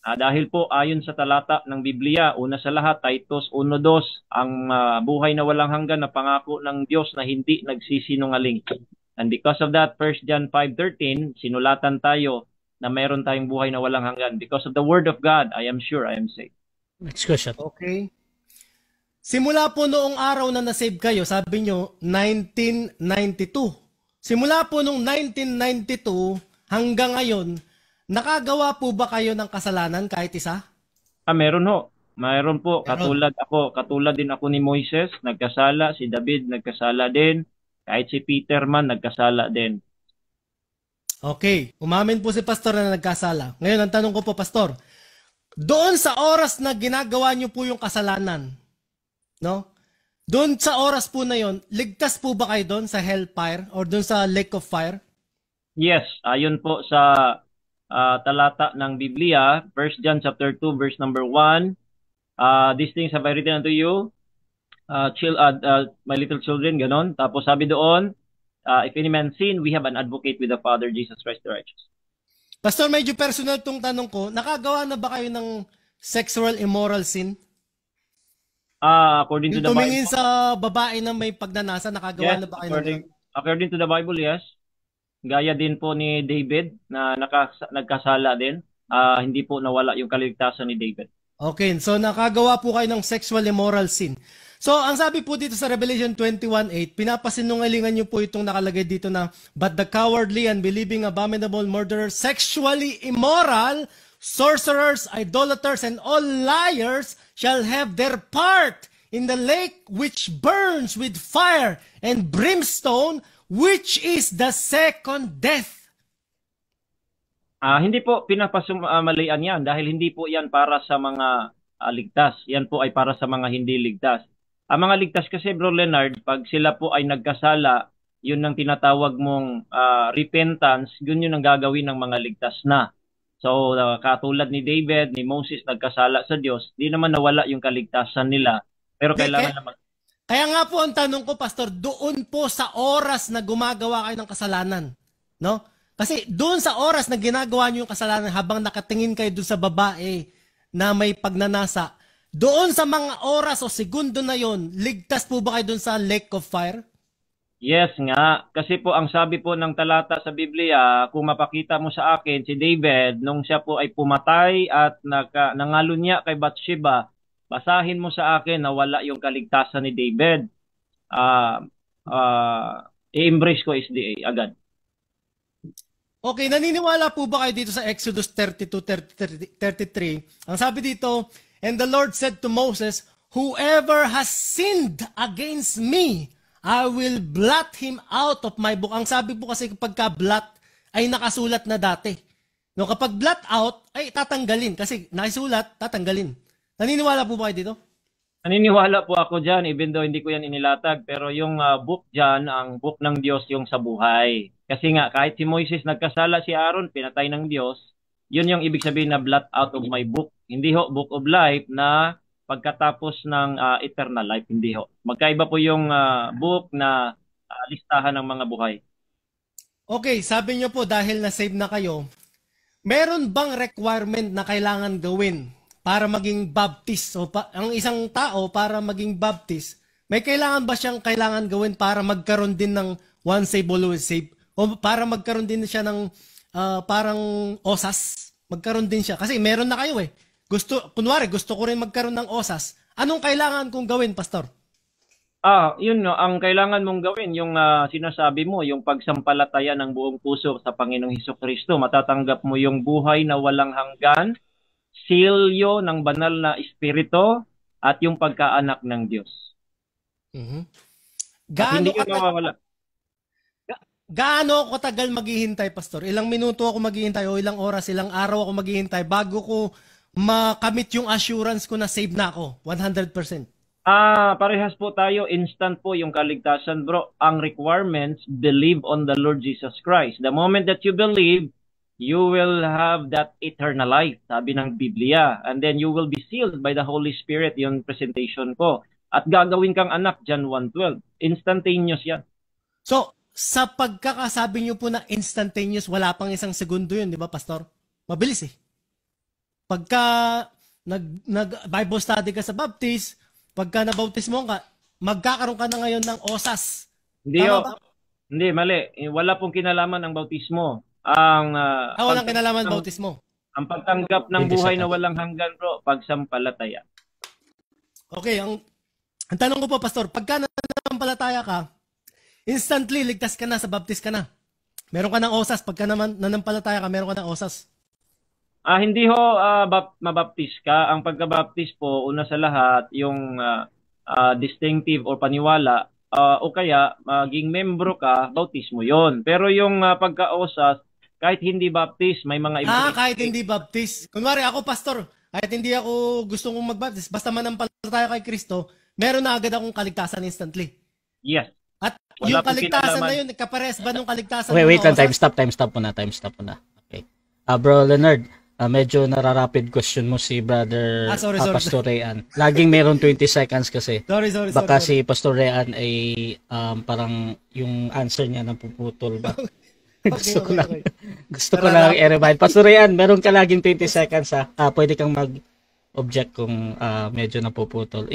Dahil po ayon sa talata ng Biblia, una sa lahat, Titus 1:2, ang buhay na walang hanggan na pangako ng Diyos na hindi nagsisinungaling. And because of that, 1 John 5:13, sinulatan tayo na meron tayong buhay na walang hanggan. Because of the Word of God, I am sure I am saved. Next question. Okay. Simula po noong araw na na-save kayo, sabi nyo, 1992. Simula po noong 1992 hanggang ngayon, nakagawa po ba kayo ng kasalanan kahit isa? Meron ho. Mayroon po. Katulad din ako ni Moises, nagkasala. Si David, nagkasala din. Kahit si Peter man, nagkasala din. Okay. Umamin po si Pastor na nagkasala. Ngayon, ang tanong ko po, Pastor, doon sa oras na ginagawa niyo po yung kasalanan, no? Doon sa oras po na yon, ligtas po ba kayo doon sa hellfire or doon sa lake of fire? Yes. Ayon po sa talata ng Biblia, 1 John chapter 2, verse number 1, these things have I written unto you, my little children, ganon. Tapos sabi doon, if any man sin, we have an advocate with the Father, Jesus Christ the righteous. Pastor, medyo personal tong tanong ko. Nakagawa na ba kayo ng sexual immoral sin? According to the Bible. Tumingin sa babae na may pagnanasa, nakagawa na ba kayo according to the Bible, yes. Gaya din po ni David na nagkasala din. Hindi po nawala yung kaligtasan ni David. Okay, so nakagawa po kayo ng sexual immoral sin. So, ang sabi po dito sa Revelation 21:8, pinapasinungalingan niyo po itong nakalagay dito na, but the cowardly, unbelieving, abominable, murderers, sexually immoral, sorcerers, idolaters, and all liars shall have their part in the lake which burns with fire and brimstone, which is the second death. Hindi po pinapasumalian yan dahil hindi po yan para sa mga ligtas. Yan po ay para sa mga hindi ligtas. Ang mga ligtas kasi, Bro Leonard, pag sila po ay nagkasala, yun ang tinatawag mong repentance, yun ang gagawin ng mga ligtas na. So, katulad ni David, ni Moses, nagkasala sa Diyos, di naman nawala yung kaligtasan nila. Pero kailangan naman. Kaya nga po ang tanong ko, Pastor, doon po sa oras na gumagawa kayo ng kasalanan, no? Kasi doon sa oras na ginagawa niyo yung kasalanan habang nakatingin kayo doon sa babae na may pagnanasa, doon sa mga oras o segundo na yon, ligtas po ba kayo doon sa lake of fire? Yes nga. Kasi po ang sabi po ng talata sa Biblia, kung mapakita mo sa akin si David, nung siya po ay pumatay at nangalunya kay Bathsheba, basahin mo sa akin na wala yung kaligtasan ni David. I-embrace ko SDA agad. Okay, naniniwala po ba kayo dito sa Exodus 32:33? Ang sabi dito, and the Lord said to Moses, whoever has sinned against me, I will blot him out of my book. Ang sabi po kasi kapag ka-blot ay nakasulat na dati. No, kapag blot out ay tatanggalin kasi nakasulat, tatanggalin. Naniniwala po ba kayo dito? Naniniwala po ako dyan, even though hindi ko yan inilatag, pero yung book dyan, ang book ng Diyos yung sa buhay. Kasi nga, kahit si Moises nagkasala si Aaron, pinatay ng Diyos, yun yung ibig sabihin na blot out of my book. Hindi ho, book of life na pagkatapos ng eternal life, hindi ho. Magkaiba po yung book na listahan ng mga buhay. Okay, sabi nyo po dahil na-save na kayo, meron bang requirement na kailangan gawin para maging baptist? O ang isang tao para maging baptist, may kailangan ba siyang kailangan gawin para magkaroon din ng once save, always save? O para magkaroon din siya ng parang osas? Magkaroon din siya. Kasi meron na kayo eh. Kunwari, gusto ko rin magkaroon ng osas. Anong kailangan kong gawin, Pastor? Yun no, ang kailangan mong gawin, yung sinasabi mo, yung pagsampalataya ng buong puso sa Panginoong Hesukristo. Matatanggap mo yung buhay na walang hanggan, silyo ng banal na espiritu, at yung pagkaanak ng Diyos. Mhm. At hindi Gaano yun mawawala. Gaano ako tagal maghihintay, Pastor? Ilang minuto ako maghihintay o ilang oras, ilang araw ako maghihintay bago ko makamit yung assurance ko na save na ako, 100%? Parehas po tayo, instant po yung kaligtasan, bro. Ang requirements, believe on the Lord Jesus Christ. The moment that you believe, you will have that eternal life, sabi ng Biblia. And then you will be sealed by the Holy Spirit, yung presentation ko. At gagawin kang anak, John 1:12. Instantaneous yan. So, sa pagkakasabi niyo po na instantaneous, wala pang isang segundo yun, di ba, Pastor? Mabilis eh. Pagka nag-Bible study ka sa Baptist, pagka nabautismo ka, magkakaroon ka na ngayon ng osas. Hindi, Tama ba? Hindi, mali. Wala pong kinalaman ang bautismo. Walang kinalaman bautismo. Ang pagtanggap ng buhay na walang hanggan, bro, pagsampalataya. Okay, ang tanong ko po, Pastor, pagka nanampalataya ka, instantly ligtas ka na, sa baptist ka na. Meron ka ng osas. Pagka naman nanampalataya ka, meron ka ng osas. Hindi ho mabaptis ka. Ang pagkabaptis po, una sa lahat, yung distinctive or paniwala, o kaya maging membro ka, bautismo yon. Pero yung pagka-osas, kahit hindi baptis, may mga iba. Kahit hindi baptist. Kunwari ako, Pastor, kahit hindi ako gusto kong magbaptist, basta manampalataya kay Kristo, meron na agad akong kaligtasan instantly. Yes. At Wala yung pong kaligtasan kinalaman. na yun, kapares ba nung kaligtasan? Wait lang, osas? time stop muna. Okay. Bro Leonard, medyo nararapid question mo si brother Sorry. Pastor Rayan. Laging meron 20 seconds kasi. Sorry. Baka si Pastor Rayan ay parang yung answer niya napuputol ba? Gusto ko lang i-remind. Pastor Rayan, meron ka laging 20 seconds ha. Pwede kang mag-object kung medyo napuputol.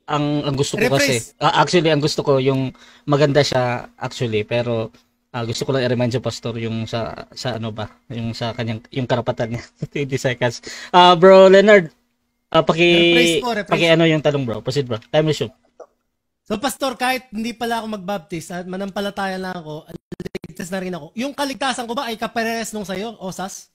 Ang gusto ko kasi, actually ang gusto ko yung maganda siya actually, pero gusto ko lang i-remind yung pastor yung sa ano ba, yung sa kanyang yung karapatan niya. 20 seconds. Bro Leonard, paki ano yung tanong, bro. Proceed, bro. Time is shoot. So, Pastor, kahit hindi pala ako magbaptist at manampalataya lang ako, ligtas na rin ako. Yung kaligtasan ko ba ay kapares nung sa'yo, osas?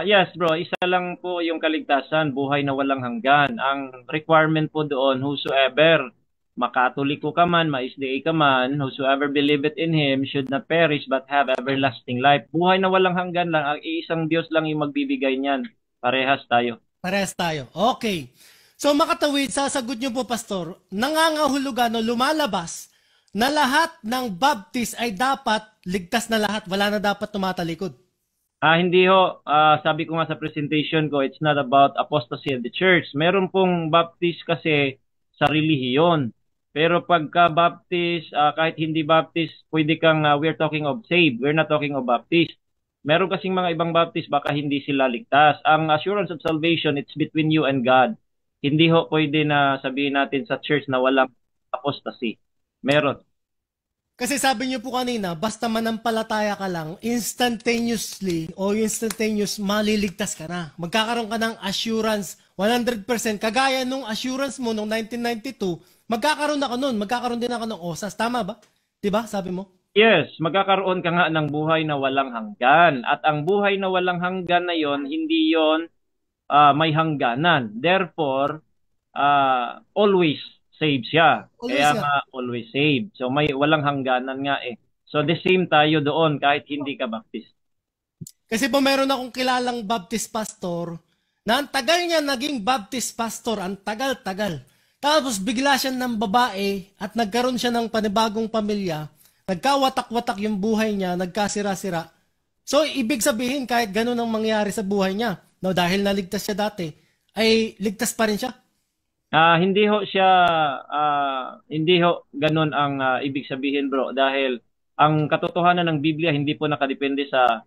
Yes, bro. Isa lang po yung kaligtasan, buhay na walang hanggan. Ang requirement po doon, whosoever, makatoliko ka man, ma-SDA ka man, whosoever believeth in Him should not perish but have everlasting life. Buhay na walang hanggan lang, ang iisang Diyos lang yung magbibigay niyan. Parehas tayo. Okay. So, makatawid, sasagot niyo po, Pastor, nangangahulugan o lumalabas na lahat ng baptist ay dapat ligtas na lahat, wala na dapat tumatalikod. Hindi ho. Sabi ko nga sa presentation ko, it's not about apostasy of the church. Meron pong baptist kasi sa relihiyon. Pero pagka baptist, kahit hindi baptist, pwede kang, we're talking of saved. We're not talking of baptist. Meron kasing mga ibang baptist, baka hindi sila ligtas. Ang assurance of salvation, it's between you and God. Hindi ho pwede na sabihin natin sa church na walang apostasy. Meron. Kasi sabi niyo po kanina, basta manampalataya ka lang, instantaneous maliligtas ka na. Magkakaroon ka ng assurance, 100%. Kagaya nung assurance mo nung 1992, magkakaroon din ako ng osas. Tama ba? Diba? Sabi mo? Yes, magkakaroon ka nga ng buhay na walang hanggan. At ang buhay na walang hanggan na yon, hindi yon may hangganan. Therefore, always save siya. Always save. So may walang hangganan nga eh. So the same tayo doon kahit hindi ka baptist. Kasi po meron akong kilalang baptist pastor na ang tagal niya naging baptist pastor, ang tagal-tagal. Tapos bigla siya ng babae at nagkaroon siya ng panibagong pamilya. Nagkawatak-watak yung buhay niya, nagkasira-sira. So ibig sabihin kahit ganun ang mangyari sa buhay niya, no, dahil naligtas siya dati, ay ligtas pa rin siya. Hindi ho ganun ang ibig sabihin, bro, dahil ang katotohanan ng Biblia hindi po nakadepende sa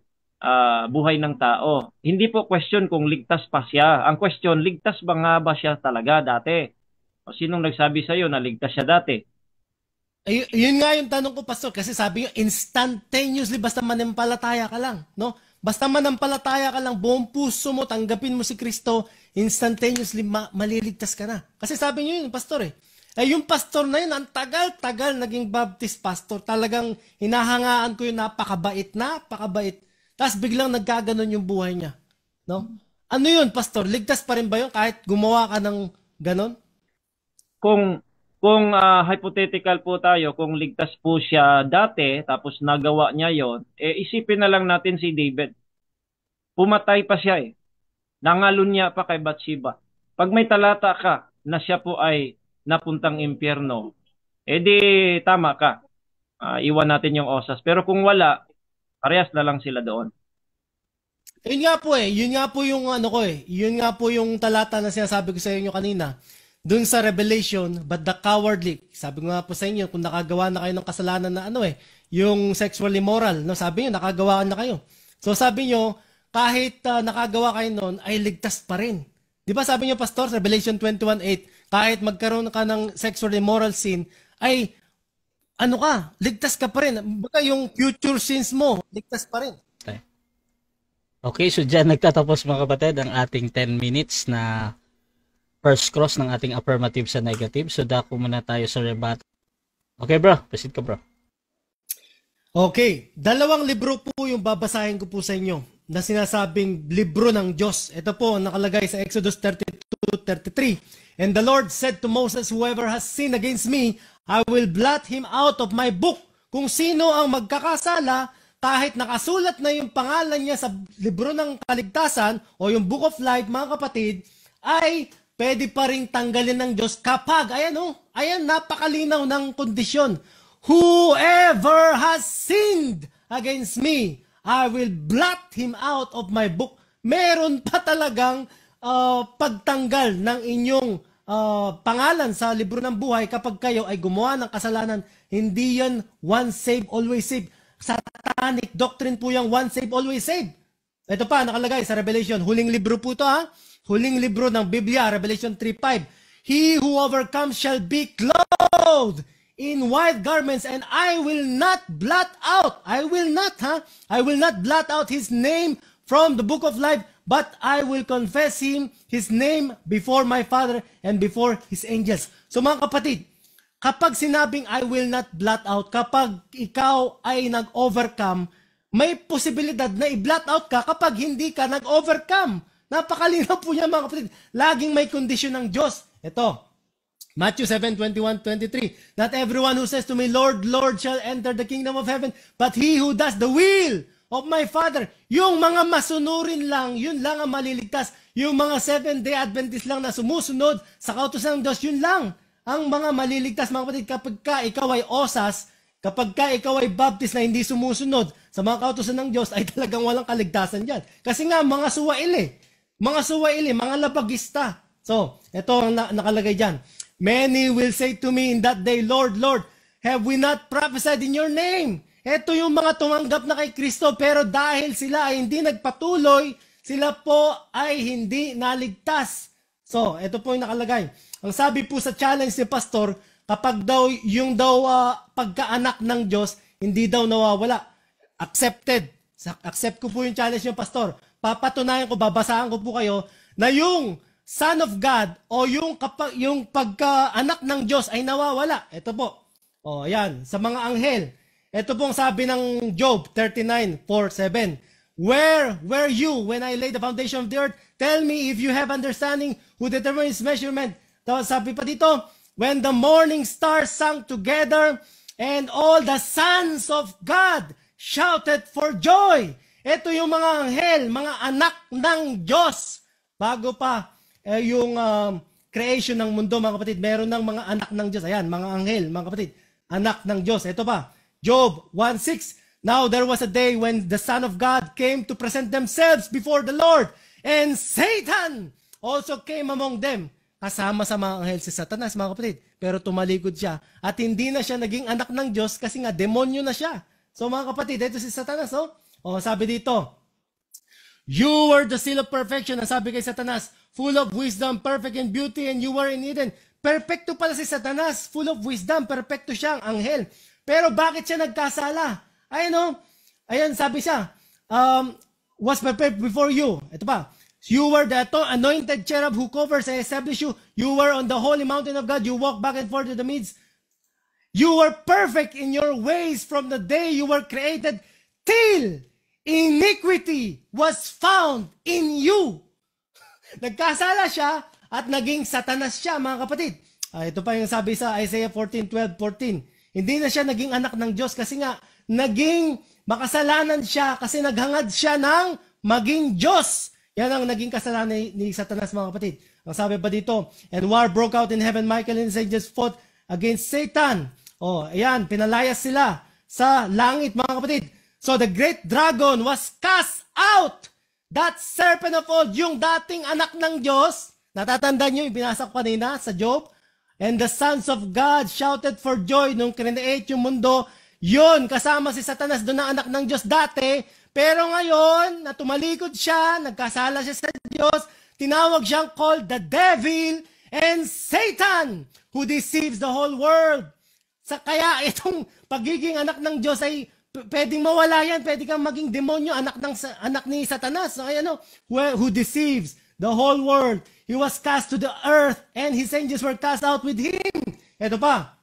buhay ng tao. Hindi po question kung ligtas pa siya. Ang question, ligtas ba nga ba siya talaga dati? O sinong nagsabi sa iyo na ligtas siya dati? Yun nga yung tanong ko, Pastor, kasi sabi niyo instantaneously basta manampalataya ka lang, no? Basta manampalataya ka lang, buong puso mo, tanggapin mo si Kristo, instantaneously maliligtas ka na. Kasi sabi niyo yun, Pastor, Eh yung pastor na yun, ang tagal-tagal naging Baptist pastor. Talagang hinahangaan ko yung napakabait. Tapos biglang nagkaganon yung buhay niya. No? Ano yun, pastor? Ligtas pa rin ba yun kahit gumawa ka ng ganon? Kung hypothetical po tayo, kung ligtas po siya dati, tapos nagawa niya yon, isipin na lang natin si David. Pumatay pa siya eh. Nangalunya pa kay Bathsheba. Pag may talata ka na siya po ay napuntang impyerno, di tama ka. Iwan natin yung osas. Pero kung wala, parehas na lang sila doon. Yun nga po yung ano ko eh. Yun nga po yung talata na sinasabi ko sa inyo kanina. Doon sa Revelation, but the cowardly, sabi ko nga po sa inyo, kung nakagawa na kayo ng kasalanan na yung sexual immoral, no? Sabi nyo, nakagawa na kayo. So sabi nyo, kahit nakagawa kayo noon, ay ligtas pa rin. Di ba sabi nyo, Pastor, sa Revelation 21:8, kahit magkaroon ka ng sexual immoral sin, ay ligtas ka pa rin. Baka yung future sins mo, ligtas pa rin. Okay, so dyan nagtatapos mga kapatid ang ating 10 minutes na first cross ng ating affirmative sa negative. So dako muna tayo sa rebuttal. Okay bro, proceed ka bro. Okay, 2 libro po yung babasahin ko po sa inyo na sinasabing libro ng Diyos. Ito po nakalagay sa Exodus 32:33. And the Lord said to Moses, whoever has sinned against me, I will blot him out of my book. Kung sino ang magkakasala, kahit nakasulat na yung pangalan niya sa libro ng kaligtasan o yung Book of Life, mga kapatid, ay pwede pa rin tanggalin ng Diyos kapag, ayan napakalinaw ng kondisyon. Whoever has sinned against me, I will blot him out of my book. Meron pa talagang pagtanggal ng inyong pangalan sa libro ng buhay kapag kayo ay gumawa ng kasalanan. Hindi yan once saved, always saved. Satanic doctrine po yung once saved, always saved. Ito pa, nakalagay sa Revelation. Huling libro po ito Huling libro ng Biblia, Revelation 3:5. He who overcomes shall be clothed in white garments, and I will not blot out. I will not blot out his name from the book of life, but I will confess his name before my Father and before his angels. So mga kapatid, kapag sinabing I will not blot out, kapag ikaw ay nag-overcome, may posibilidad na i-blot out ka kapag hindi ka nag-overcome. Napakalinaw po niya mga kapatid. Laging may kondisyon ng Diyos. Ito, Matthew 7:21-23. Not everyone who says to me, Lord, Lord, shall enter the kingdom of heaven, but he who does the will of my Father. Yung mga masunurin lang, yun lang ang maliligtas. Yung mga Seventh-day Adventist lang na sumusunod sa kautusan ng Diyos, yun lang ang mga maliligtas mga kapatid. Kapag ka ikaw ay osas, kapag ka ikaw ay Baptist na hindi sumusunod sa mga kautusan ng Diyos, ay talagang walang kaligtasan dyan. Kasi nga, mga suwaili, mga labagista. So, ito ang nakalagay dyan. Many will say to me in that day, Lord, Lord, have we not prophesied in your name? Ito yung mga tumanggap na kay Kristo, pero dahil sila ay hindi nagpatuloy, sila po ay hindi naligtas. So, ito po yung nakalagay. Ang sabi po sa challenge ni Pastor, kapag daw pagkaanak ng Diyos, hindi daw nawawala. Accepted. Accept ko po yung challenge ng Pastor. Papatunayan ko, babasahan ko po kayo na yung Son of God o yung pagkaanak ng Diyos ay nawawala. Ito po. Ayan, sa mga anghel. Ito pong sabi ng Job 39:4-7. Where were you when I laid the foundation of the earth? Tell me if you have understanding who determines measurement. Tapos sabi pa dito, when the morning stars sang together and all the sons of God shouted for joy. Ito yung mga anghel, mga anak ng Diyos. Bago pa yung creation ng mundo, mga kapatid, meron ng mga anak ng Diyos. Ayan, mga anghel, mga kapatid, anak ng Diyos. Ito pa, Job 1:6. Now there was a day when the Son of God came to present themselves before the Lord, and Satan also came among them. Kasama sa mga anghel si Satanas, mga kapatid. Pero tumalikod siya. At hindi na siya naging anak ng Diyos kasi nga demonyo na siya. So mga kapatid, ito si Satanas, sabi dito, you were the seal of perfection. Ang sabi kay Satanas, full of wisdom, perfect in beauty, and you were in Eden. Perfecto pala si Satanas, full of wisdom, perfecto siyang anghel. Pero bakit siya nagkasala? Ayan, sabi siya, was prepared before you. Ito pa, You were the anointed cherub who covers and establishes you. You were on the holy mountain of God. You walked back and forth in the midst. You were perfect in your ways from the day you were created till iniquity was found in you. Nagkasala siya at naging satanas siya, mga kapatid. Ito pa yung sabi sa Isaiah 14:12-14. Hindi na siya naging anak ng Diyos kasi nga naging makasalanan siya kasi naghangad siya ng maging Diyos. Yan ang naging kasalanan ni Satanas, mga kapatid. Ang sabi pa dito, and war broke out in heaven. Michael and his angels fought against Satan. Ayan, pinalayas sila sa langit, mga kapatid. So the great dragon was cast out. That serpent of old, yung dating anak ng Diyos. Natatandaan nyo, ibinasa ko kanina sa Job. And the sons of God shouted for joy nung create yung mundo. Yun, kasama si Satanas doon na anak ng Diyos dati. Pero ngayon, na tumalikod siya, nagkasala siya sa Diyos, tinawag siyang called the devil and Satan, who deceives the whole world. Kaya itong pagiging anak ng Diyos ay pwedeng mawala yan, pwede kang maging demonyo, anak ni Satanas, who deceives the whole world. He was cast to the earth and his angels were cast out with him. Ito pa,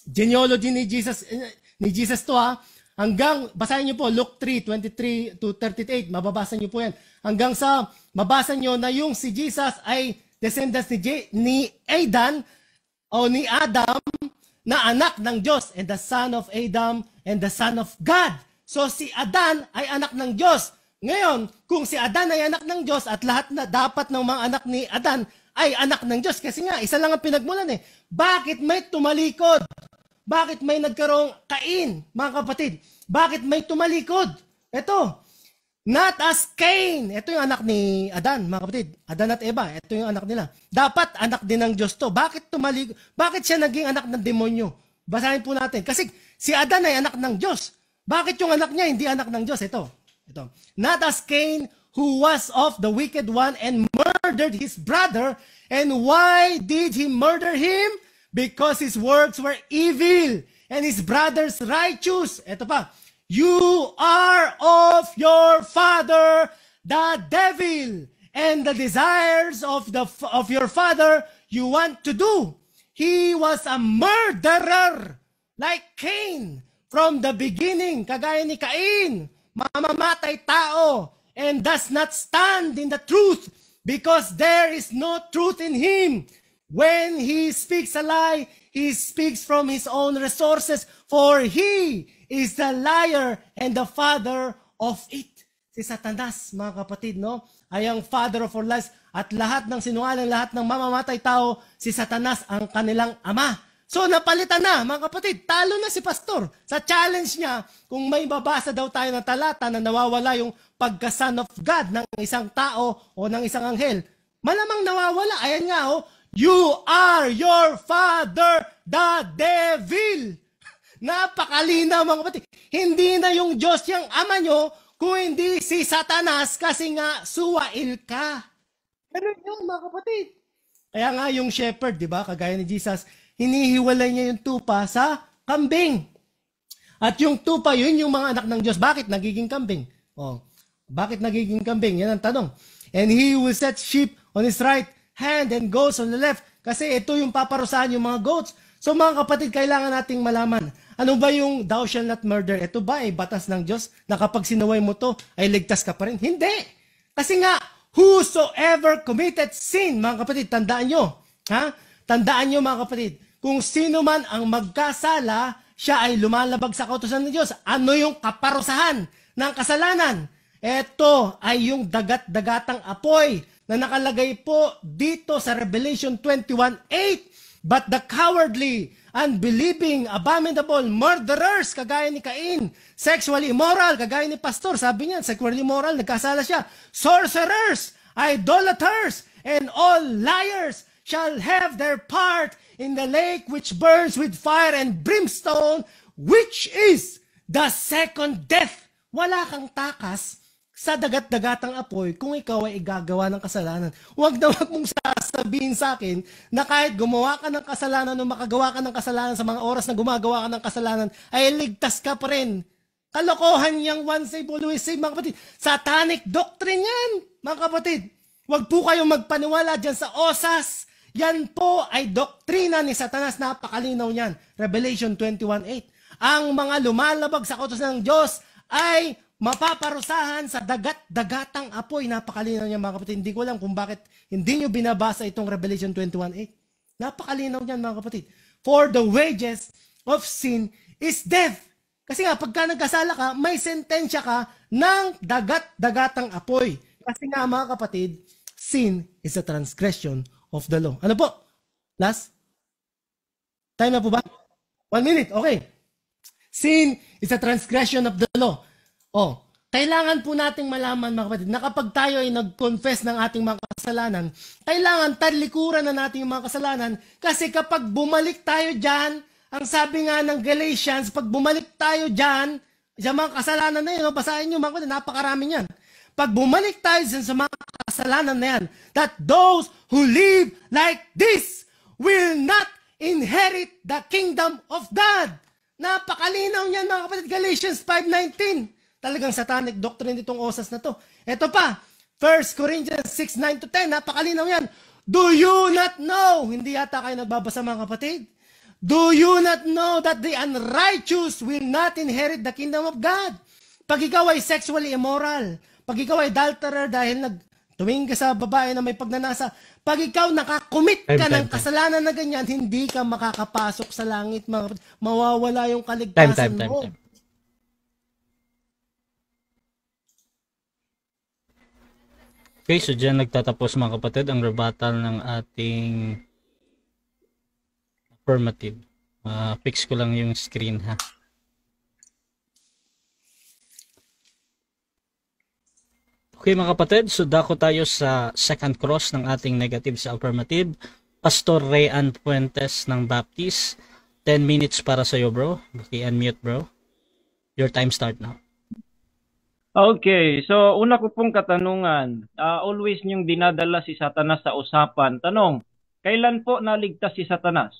genealogy ni Jesus to ha. Hanggang, basahin niyo po, Luke 3:23-38, mababasa niyo po yan. Hanggang sa, mabasa niyo na yung si Jesus ay descendants ni Adam, na anak ng Diyos, and the son of Adam, and the son of God. So si Adan ay anak ng Diyos. Ngayon, kung si Adan ay anak ng Diyos, at lahat na dapat ng mga anak ni Adan ay anak ng Diyos, kasi nga, isa lang ang pinagmulan eh. Bakit may tumalikod? Bakit may nagkaroong Cain, mga kapatid? Bakit may tumalikod? Ito, not as Cain. Ito yung anak ni Adan, mga kapatid. Adan at Eva, ito yung anak nila. Dapat anak din ng Diyos to. Bakit tumalikod? Bakit siya naging anak ng demonyo? Basahin po natin. Kasi si Adan ay anak ng Diyos. Bakit yung anak niya hindi anak ng Diyos? Ito. Not as Cain, who was of the wicked one and murdered his brother. And why did he murder him? Because his works were evil and his brothers righteous. Ito pa, you are of your father, the devil, and the desires of your father you want to do. He was a murderer like Cain from the beginning, kagaya ni Cain, mamamatay tao, and does not stand in the truth because there is no truth in him. When he speaks a lie, he speaks from his own resources, for he is the liar and the father of it. Si Satanas, mga kapatid, ay ang father of all lies, at lahat ng sinungaling, lahat ng mamamatay tao, si Satanas ang kanilang ama. So napalitan na, mga kapatid, talo na si pastor. Sa challenge niya, kung may babasa daw tayo ng talata na nawawala yung pagka-son of God ng isang tao o ng isang anghel, malamang nawawala. Ayan nga, you are your father, the devil. Napakalinaw, mga kapatid. Hindi na yung Diyos yung ama nyo, kung hindi si Satanas, kasi nga suwail ka. Ganun yung mga kapatid. Kaya nga yung shepherd, di ba, kagaya ni Jesus, hinihiwalay niya yung tupa sa kambing. At yung tupa, yun yung mga anak ng Diyos. Bakit nagiging kambing? Bakit nagiging kambing? Yan ang tanong. And he will set sheep on his right hand and goats on the left. Kasi ito yung paparusahan yung mga goats. So mga kapatid, kailangan nating malaman. Ano ba yung thou shall not murder? Ito ba ay batas ng Diyos na kapag sinaway mo to, ay ligtas ka pa rin? Hindi. Kasi nga, whosoever committed sin, mga kapatid, tandaan nyo. Tandaan nyo, mga kapatid. Kung sino man ang magkasala, siya ay lumalabag sa kautusan ng Diyos. Ano yung kaparusahan ng kasalanan? Ito ay yung dagat-dagatang apoy na nakalagay po dito sa Revelation 21:8. But the cowardly, unbelieving, abominable, murderers, kagaya ni Cain, sexually immoral, kagaya ni Pastor, sabi niya, sexually immoral, nagkasala siya, sorcerers, idolaters, and all liars shall have their part in the lake which burns with fire and brimstone, which is the second death. Wala kang takas sa dagat-dagatang apoy kung ikaw ay igagawa ng kasalanan. Huwag na huwag mong sasabihin sa akin na kahit gumawa ka ng kasalanan o makagawa ka ng kasalanan sa mga oras na gumagawa ka ng kasalanan, ay ligtas ka pa rin. Kalokohan yang once saved, always saved, mga kapatid. Satanic doctrine yan, mga kapatid. Huwag po kayong magpaniwala dyan sa osas. Yan po ay doktrina ni Satanas. Napakalinaw niyan. Revelation 21:8. Ang mga lumalabag sa kautos ng Diyos ay mapaparusahan sa dagat-dagatang apoy. Napakalinaw niyan mga kapatid. Hindi ko alam kung bakit hindi nyo binabasa itong Revelation 21:8. Napakalinaw niyan mga kapatid. For the wages of sin is death. Kasi nga, pagka nagkasala ka, may sentensya ka ng dagat-dagatang apoy. Kasi nga mga kapatid, sin is a transgression of the law. Ano po? Last? Time na po ba? 1 minute. Okay. Sin is a transgression of the law. Oh, kailangan po nating malaman mga kapatid na kapag tayo ay nag-confess ng ating mga kasalanan, kailangan talikuran na natin yung mga kasalanan kasi kapag bumalik tayo dyan, ang sabi nga ng Galatians, pag bumalik tayo dyan, sa mga kasalanan na yun, basahin nyo mga kapatid, napakarami yan. Pag bumalik tayo sa mga kasalanan na yan, that those who live like this will not inherit the kingdom of God. Napakalinaw niyan mga kapatid, Galatians 5:19. Talagang satanic doctrine itong osas na to. Ito pa, 1 Corinthians 6:9-10, napakalinaw yan. Do you not know? Hindi yata kayo nagbabasa mga kapatid. Do you not know that the unrighteous will not inherit the kingdom of God? Pag ikaw ay sexually immoral, pag ikaw ay adulterer dahil tumingin ka sa babae na may pagnanasa, pag ikaw nakakumit ka ng kasalanan na ganyan, hindi ka makakapasok sa langit. Mawawala yung kaligtasan mo. Okay, so dyan nagtatapos mga kapatid ang rebuttal ng ating affirmative. Fix ko lang yung screen ha. Okay mga kapatid, so dako tayo sa second cross ng ating negative sa affirmative. Pastor Rayan Fuentes ng Baptist. 10 minutes para sa iyo bro. Okay, unmute bro. Your time start now. Okay, so una ko pong katanungan, always niyong dinadala si Satanas sa usapan. Tanong, kailan po naligtas si Satanas?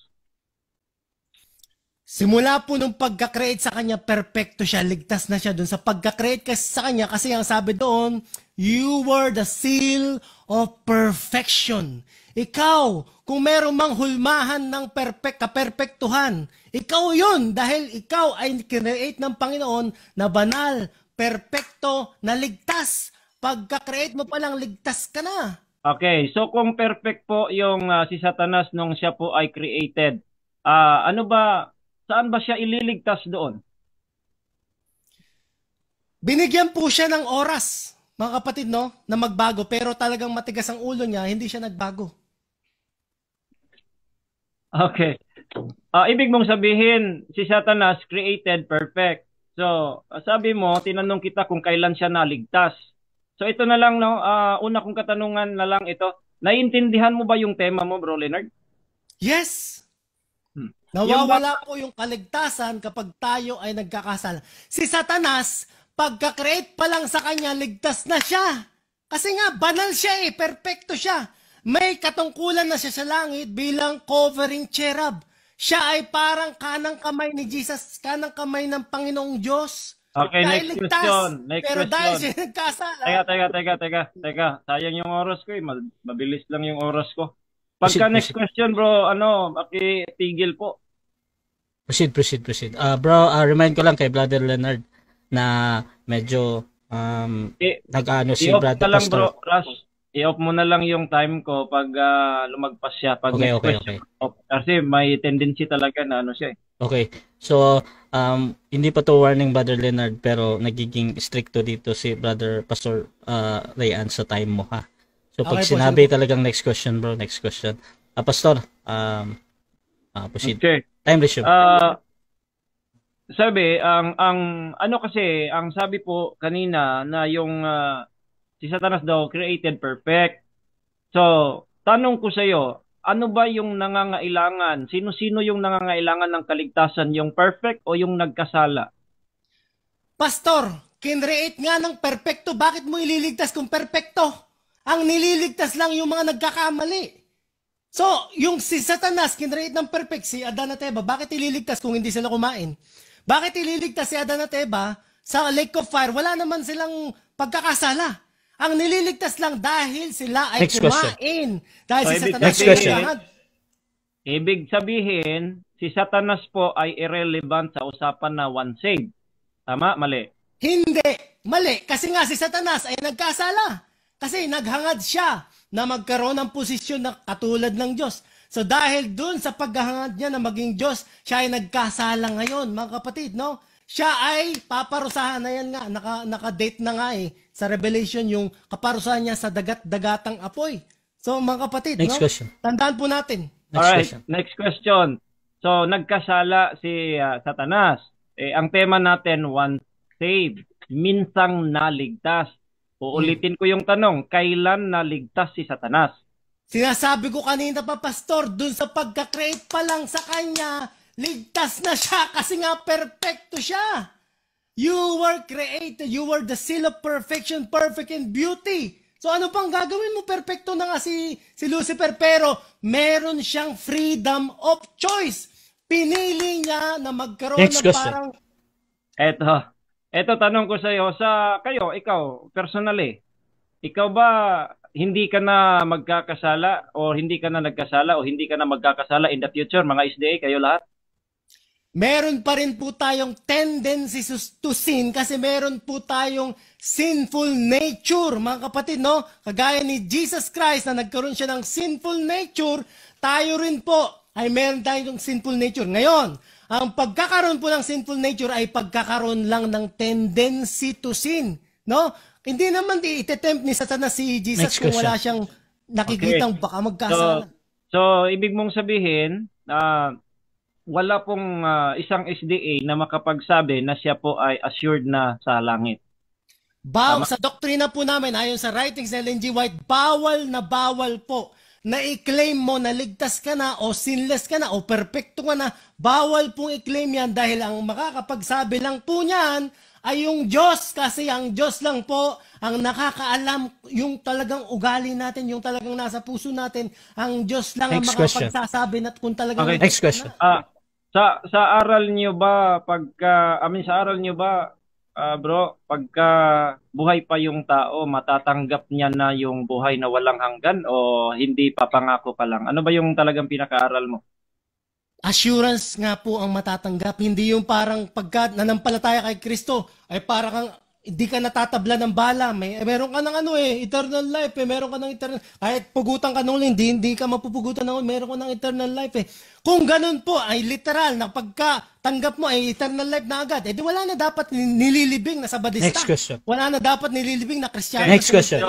Simula po nung pagka-create sa kanya, perfecto siya, ligtas na siya dun sa pagka-create kasi sa kanya. Kasi ang sabi doon, you were the seal of perfection. Ikaw, kung meron mang hulmahan ng kaperpektuhan, ikaw yun dahil ikaw ay create ng Panginoon na banal, perfecto, na ligtas. Pagka-create mo palang ligtas ka na. Okay, so kung perfect po yung si Satanas nung siya po ay created, saan ba siya ililigtas doon? Binigyan po siya ng oras, mga kapatid, no, na magbago. Pero talagang matigas ang ulo niya, hindi siya nagbago. Okay. Ibig mong sabihin, si Satanas created perfect. So, sabi mo, tinanong kita kung kailan siya naligtas. So, ito na lang, no, una kong katanungan na lang ito. Naiintindihan mo ba yung tema mo, Bro Leonard? Yes! Nawawala po yung kaligtasan kapag tayo ay nagkakasala. Si Satanas, pagka-create pa lang sa kanya, ligtas na siya. Kasi nga, banal siya eh, perfecto siya. May katungkulan na siya sa langit bilang covering cherub. Siya ay parang kanang kamay ni Jesus, kanang kamay ng Panginoong Diyos. Okay, next question. Pero dahil siya nagkasala. Teka. Sayang yung oras ko eh. Mabilis lang yung oras ko. Pagka next question, bro, makitigil po. Proceed. Bro, remind ko lang kay Brother Leonard na medyo nag-ano si Brother Pastor. Bro, Rush, i-off mo na lang yung time ko pag lumagpas siya. Pag okay. Kasi may tendency talaga na ano siya eh. Okay. So, hindi pa to warning Brother Leonard pero nagiging stricto dito si Brother Pastor Rayan sa time mo ha. So pag okay, sinabi talagang next question bro, next question. Pastor, proceed. Okay. Time resume. Sabi, ang sabi po kanina na yung si Satanas daw created perfect. So, tanong ko sa iyo, ano ba yung nangangailangan? Sino-sino yung nangangailangan ng kaligtasan? Yung perfect o yung nagkasala? Pastor, kinreate nga ng perfecto. Bakit mo ililigtas kung perfecto? Ang nililigtas lang yung mga nagkakamali. So, yung si Satanas, kinreate ng perfect, si Adan at Eva, bakit ililigtas kung hindi sila kumain? Bakit ililigtas si Adan at Eva sa Lake of Fire? Wala naman silang pagkakasala. Ang nililigtas lang dahil sila ay Next question. kumain. Dahil So, si ibig Satanas Next ay question. naghahad. Ibig sabihin, si Satanas po ay irrelevant sa usapan na one saved. Tama? Mali? Hindi. Mali. Kasi nga si Satanas ay nagkasala. Kasi naghangad siya na magkaroon ng posisyon na katulad ng Diyos. So dahil dun sa paghahangad niya na maging Diyos, siya ay nagkasala ngayon, mga kapatid, no? Siya ay paparusahan na yan nga, naka-date na nga sa Revelation yung kaparusahan niya sa dagat-dagatang apoy. So mga kapatid, Next question. Tandaan po natin. Next Alright, question. next question. So, nagkasala si Satanas. Ang tema natin, one saved. Minsang naligtas. Uulitin ko yung tanong, kailan naligtas si Satanas? Sinasabi ko kanina pa, Pastor, dun sa pagka-create pa lang sa kanya, ligtas na siya kasi nga perfecto siya. You were created, you were the seal of perfection, perfect in beauty. So ano pang gagawin mo? Perfecto na nga si Lucifer, pero meron siyang freedom of choice. Pinili niya na magkaroon Next ng question. parang... Eto tanong ko sa iyo, ikaw, personally, ikaw ba hindi ka na magkakasala o hindi ka na nagkasala o hindi ka na magkakasala in the future, mga SDA, kayo lahat? Meron pa rin po tayong tendency to sin kasi meron po tayong sinful nature, mga kapatid, no? Kagaya ni Jesus Christ na nagkaroon siya ng sinful nature, tayo rin po ay meron tayong sinful nature. Ngayon, ang pagkakaroon po ng sinful nature ay pagkakaroon lang ng tendency to sin, no? Hindi naman itetempt ni Satanas si Jesus Next kung question. wala siyang nakikitang baka magkasala. So, ibig mong sabihin, wala pong isang SDA na makapagsabi na siya po ay assured na sa langit. Sa doktrina po namin, ayon sa writings ni Ellen G. White, bawal na bawal po na i-claim mo na ligtas ka na o sinless ka na o perfecto ka na. Bawal pong i-claim yan dahil ang makakapagsabi lang po niyan ay yung Diyos, kasi ang Diyos lang po ang nakakaalam yung talagang ugali natin, yung talagang nasa puso natin. Ang Diyos lang ang Next question. makakapagsasabi na kung talagang... Okay. Next question. Sa aral niyo ba bro, pagka buhay pa yung tao, matatanggap niya na yung buhay na walang hanggan o hindi pa, pangako pa lang? Ano ba yung talagang pinakaaral mo? Assurance nga po ang matatanggap. Hindi yung parang pagka nanampalataya kay Kristo ay parang kang hindi ka natatabla ng bala. Meron ka ng eternal life. Meron ka ng eternal... Kahit pugutan ka nung hindi ka mapupugutan ng meron ka ng eternal life. Kung ganun po ay literal na pagka tanggap mo ay eternal life na agad, di wala na dapat nililibing na sabadista. Next question. Wala na dapat nililibing na Kristiyano. Next question.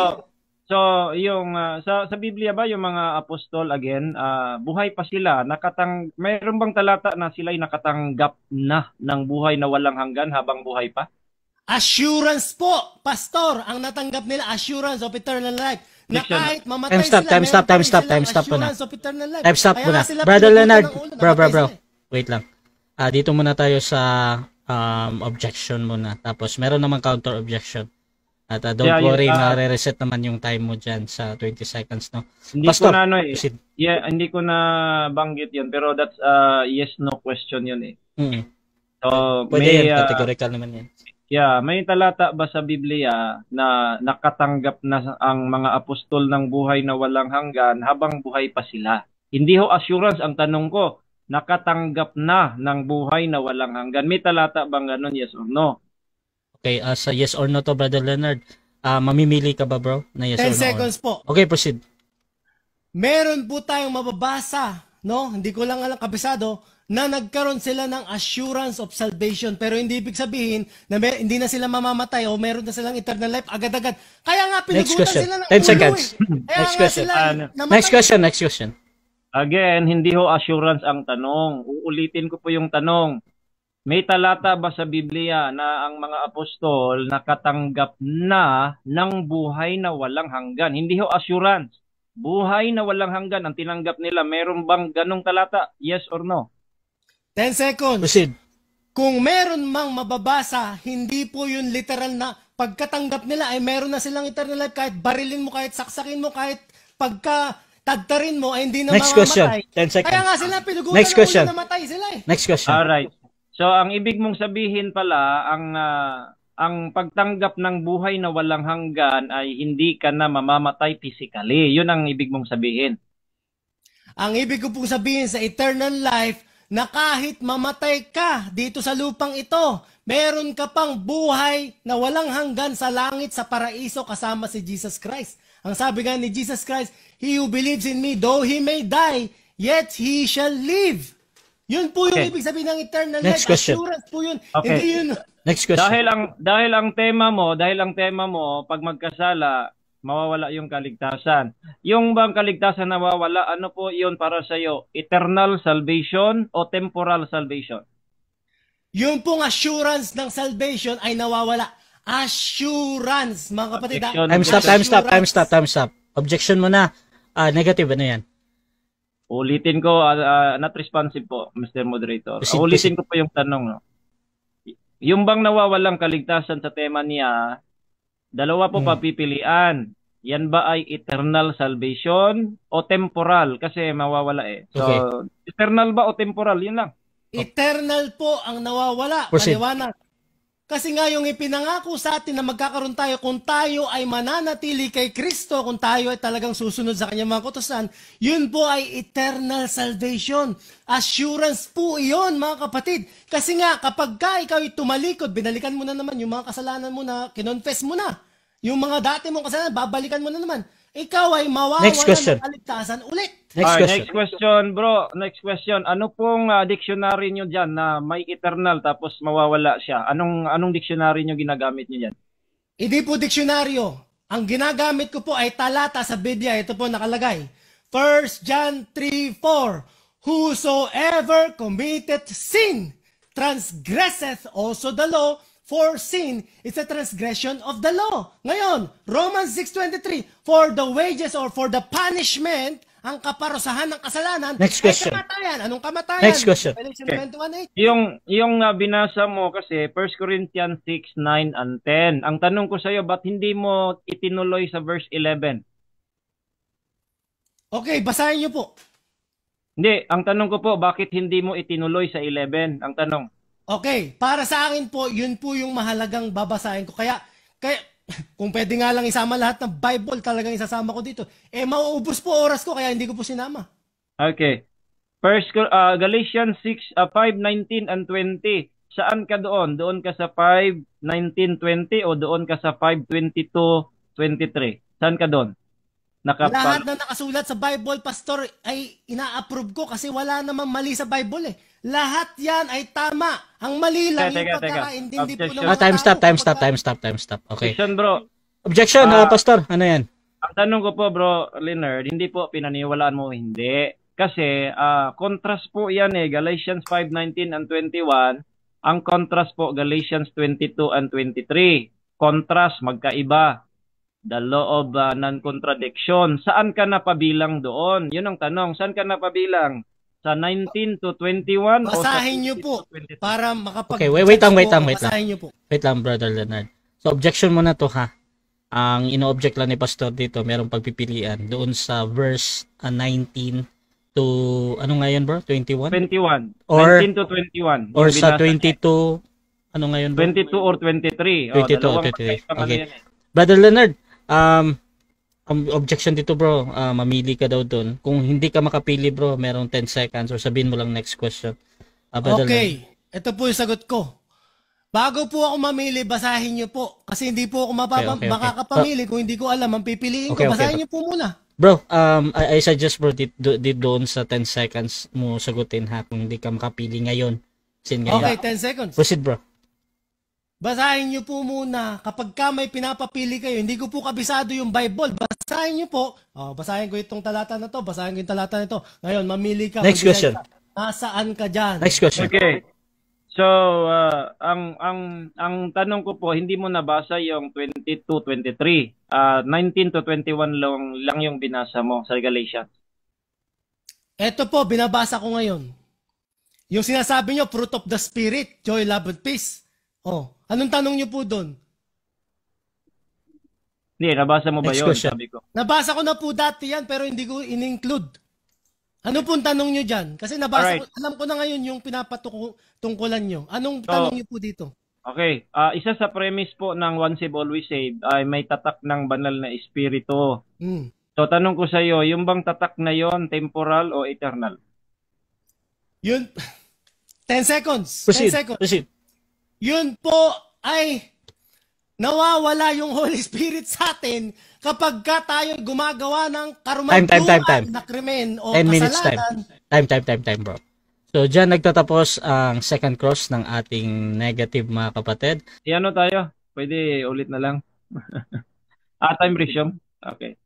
So yung sa Biblia ba yung mga apostol again, buhay pa sila, mayroon bang talata na sila ay nakatanggap na ng buhay na walang hanggan habang buhay pa? Assurance po, Pastor, ang natanggap nila, assurance of eternal life. Na kahit mamatay Time stop muna. assurance of eternal life. Time stop Kaya muna. nga sila Brother pinupunan Leonard, ng ulo, bro. namatay sila. Wait lang. Dito muna tayo sa objection muna. Tapos meron naman counter objection. At don't worry, re-reset naman yung time mo dyan sa 20 seconds, no? Hindi Pastor, ko na proceed. hindi ko na banggit 'yun, pero that's yes no question 'yun . So Pwede yan, categorical naman yan. May talata ba sa Biblia na nakatanggap na ang mga apostol ng buhay na walang hanggan habang buhay pa sila? Hindi ho assurance ang tanong ko. Nakatanggap na ng buhay na walang hanggan. May talata bang ganun, yes or no? Okay, sa yes or no to, Brother Leonard, mamimili ka ba, bro? Na yes 10 or no? seconds po. Okay, proceed. Meron po tayong mababasa, no? Hindi ko lang alam kabisado, na nagkaroon sila ng assurance of salvation. Pero hindi ibig sabihin na hindi na sila mamamatay o meron na silang eternal life agad-agad. Kaya nga pinugutan sila ng 10 seconds. Kaya Next nga question. sila namatay. Next question. Again, hindi ho assurance ang tanong. Uulitin ko po yung tanong. May talata ba sa Biblia na ang mga apostol nakatanggap na ng buhay na walang hanggan? Hindi ho assurance. Buhay na walang hanggan ang tinanggap nila. Meron bang ganong talata? Yes or no? 10 seconds. Proceed. Kung meron mang mababasa, hindi po yun literal na pagkatanggap nila ay meron na silang eternal life. Kahit barilin mo, kahit saksakin mo, kahit pagka-tagtarin mo ay hindi na Next question. mamamatay. 10 seconds. Kaya nga sila pinugutan Next ng question. ulo, namatay sila Next question. Alright. So, ang ibig mong sabihin pala, ang pagtanggap ng buhay na walang hanggan ay hindi ka na mamamatay physically. Yun ang ibig mong sabihin. Ang ibig ko pong sabihin sa eternal life, na kahit mamatay ka dito sa lupang ito, meron ka pang buhay na walang hanggan sa langit, sa paraiso, kasama si Jesus Christ. Ang sabi nga ni Jesus Christ, "He who believes in me, though he may die, yet he shall live." Yun po yung ibig sabihin ng eternal Next life. question. Assurance po yun. Okay. Hindi yun. Next question. Dahil ang tema mo pag magkasala mawawala yung kaligtasan. Yung bang kaligtasan nawawala, ano po 'yun para sa iyo? Eternal salvation o temporal salvation? Yung pong assurance ng salvation ay nawawala. Assurance, mga kapatid. Objection. Time stop. Objection mo na. Negative, ano yan? Ulitin ko, not responsive po, Mr. Moderator. Proceed, Ulitin ko po yung tanong. No? Yung bang nawawalang kaligtasan sa tema niya, dalawa po papipilian. Yan ba ay eternal salvation o temporal? Kasi mawawala eh. So, eternal ba o temporal? Yun lang. Eternal po ang nawawala. Proceed. Maliwanag. Kasi nga yung ipinangako sa atin na magkakaroon tayo kung tayo ay mananatili kay Kristo, kung tayo ay talagang susunod sa kanyang mga kautusan, yun po ay eternal salvation. Assurance po iyon, mga kapatid. Kasi nga, kapag ka ikaw ay tumalikod, binalikan mo na naman yung mga kasalanan mo na kinonfess mo na. Yung mga dati mong kasalanan, babalikan mo na naman. Ikaw ay mawawalan ng kaligtasan ulit. Next question, bro. Next question. Ano pong dictionary nyo dyan na may eternal tapos mawawala siya? Anong dictionary nyo ginagamit nyo dyan? Hindi po diksyonaryo. Ang ginagamit ko po ay talata sa Biblia. Ito po nakalagay. 1 John 3:4. Whosoever committed sin transgresseth also the law, for sin is a transgression of the law. Ngayon, Romans 6:23, for the wages or for the punishment, ang kaparusahan ng kasalanan, Next question. ay kamatayan. Anong kamatayan? Next question. Revelation Okay. 21:8. Yung binasa mo kasi 1 Corinthians 6, 9, and 10. Ang tanong ko sa iyo, ba't hindi mo itinuloy sa verse 11? Okay, basahin niyo po. Hindi, ang tanong ko po, bakit hindi mo itinuloy sa 11? Ang tanong. Okay, para sa akin po, yun po yung mahalagang babasahin ko. Kaya kung pwede nga lang isama lahat ng Bible, talagang isasama ko dito. Mauubos po oras ko, kaya hindi ko po sinama. Okay. Galatians 6, 5:19 and 20. Saan ka doon? Doon ka sa 5:19-20 o doon ka sa 5:22-23? Saan ka doon? Lahat na nakasulat sa Bible, Pastor, ay ina-approve ko kasi wala namang mali sa Bible eh. Lahat yan ay tama. Ang mali lang yung pagkakaintindi po ng mga Time tao. stop. Okay. Objection, bro. Objection, Pastor. Ano yan? Ang tanong ko po, bro, Leonard, hindi po pinaniwalaan mo, hindi. Kasi, contrast po yan eh. Galatians 5:19 and 21. Ang contrast po, Galatians 22 and 23. Contrast, magkaiba. The law of non-contradiction. Saan ka napabilang doon? Yun ang tanong. Saan ka napabilang? Sa 19 to 21? Basahin niyo po para makapag... Okay, wait lang. Basahin niyo po. Wait lang, Brother Leonard. So, objection mo na to, ha? Ang ino-object lang ni Pastor dito, merong pagpipilian doon sa verse 19 to, ano nga yun, bro? 21? 21. Or, 19 to 21. Or sa 22, ano nga yun, bro? 22 or 23. 22 or 23. Okay. Brother Leonard, ang objection dito, bro, mamili ka daw doon. Kung hindi ka makapili, bro, merong 10 seconds or sabihin mo lang next question. Okay, ito po yung sagot ko. Bago po ako mamili, basahin niyo po. Kasi hindi po ako makakapamili kung hindi ko alam ang pipiliin ko. Basahin niyo po muna. Bro, I suggest, bro, doon sa 10 seconds mo sagutin, ha, kung hindi ka makapili ngayon. Okay, 10 seconds. Proceed, bro. Basahin niyo po muna. Kapag ka may pinapapili kayo, hindi ko po kabisado yung Bible. Basahin niyo po. Basahin ko itong talata na to. Basahin ko yung talata na to. Ngayon, mamili ka. Next question. Nasaan ka dyan? Next question. Okay. So, ang tanong ko po, hindi mo nabasa yung 22-23. 19 to 21 lang yung binasa mo sa Galatians. Ito po, binabasa ko ngayon. Yung sinasabi nyo, fruit of the Spirit, joy, love, and peace. Anong tanong nyo po doon? Hindi, nabasa mo ba yun? Sabi ko. Nabasa ko na po dati yan, pero hindi ko in-include. Ano pong tanong nyo dyan? Kasi nabasa ko, alam ko na ngayon yung pinapatungkulan nyo. Anong tanong nyo po dito? Okay. Isa sa premise po ng Once Saved, Always Saved ay may tatak ng banal na espiritu. Mm. So, tanong ko sa iyo, yung bang tatak na yon temporal o eternal? Yun, 10 seconds. 10 Proceed. seconds. Proceed. Yun po ay nawawala yung Holy Spirit sa atin kapag ka tayo gumagawa ng karumalduan na krimen o 10 minutes kasalanan. Time, bro. So, dyan nagtatapos ang second cross ng ating negative, mga kapatid. Ano tayo? Pwede ulit na lang. Time resume. Okay.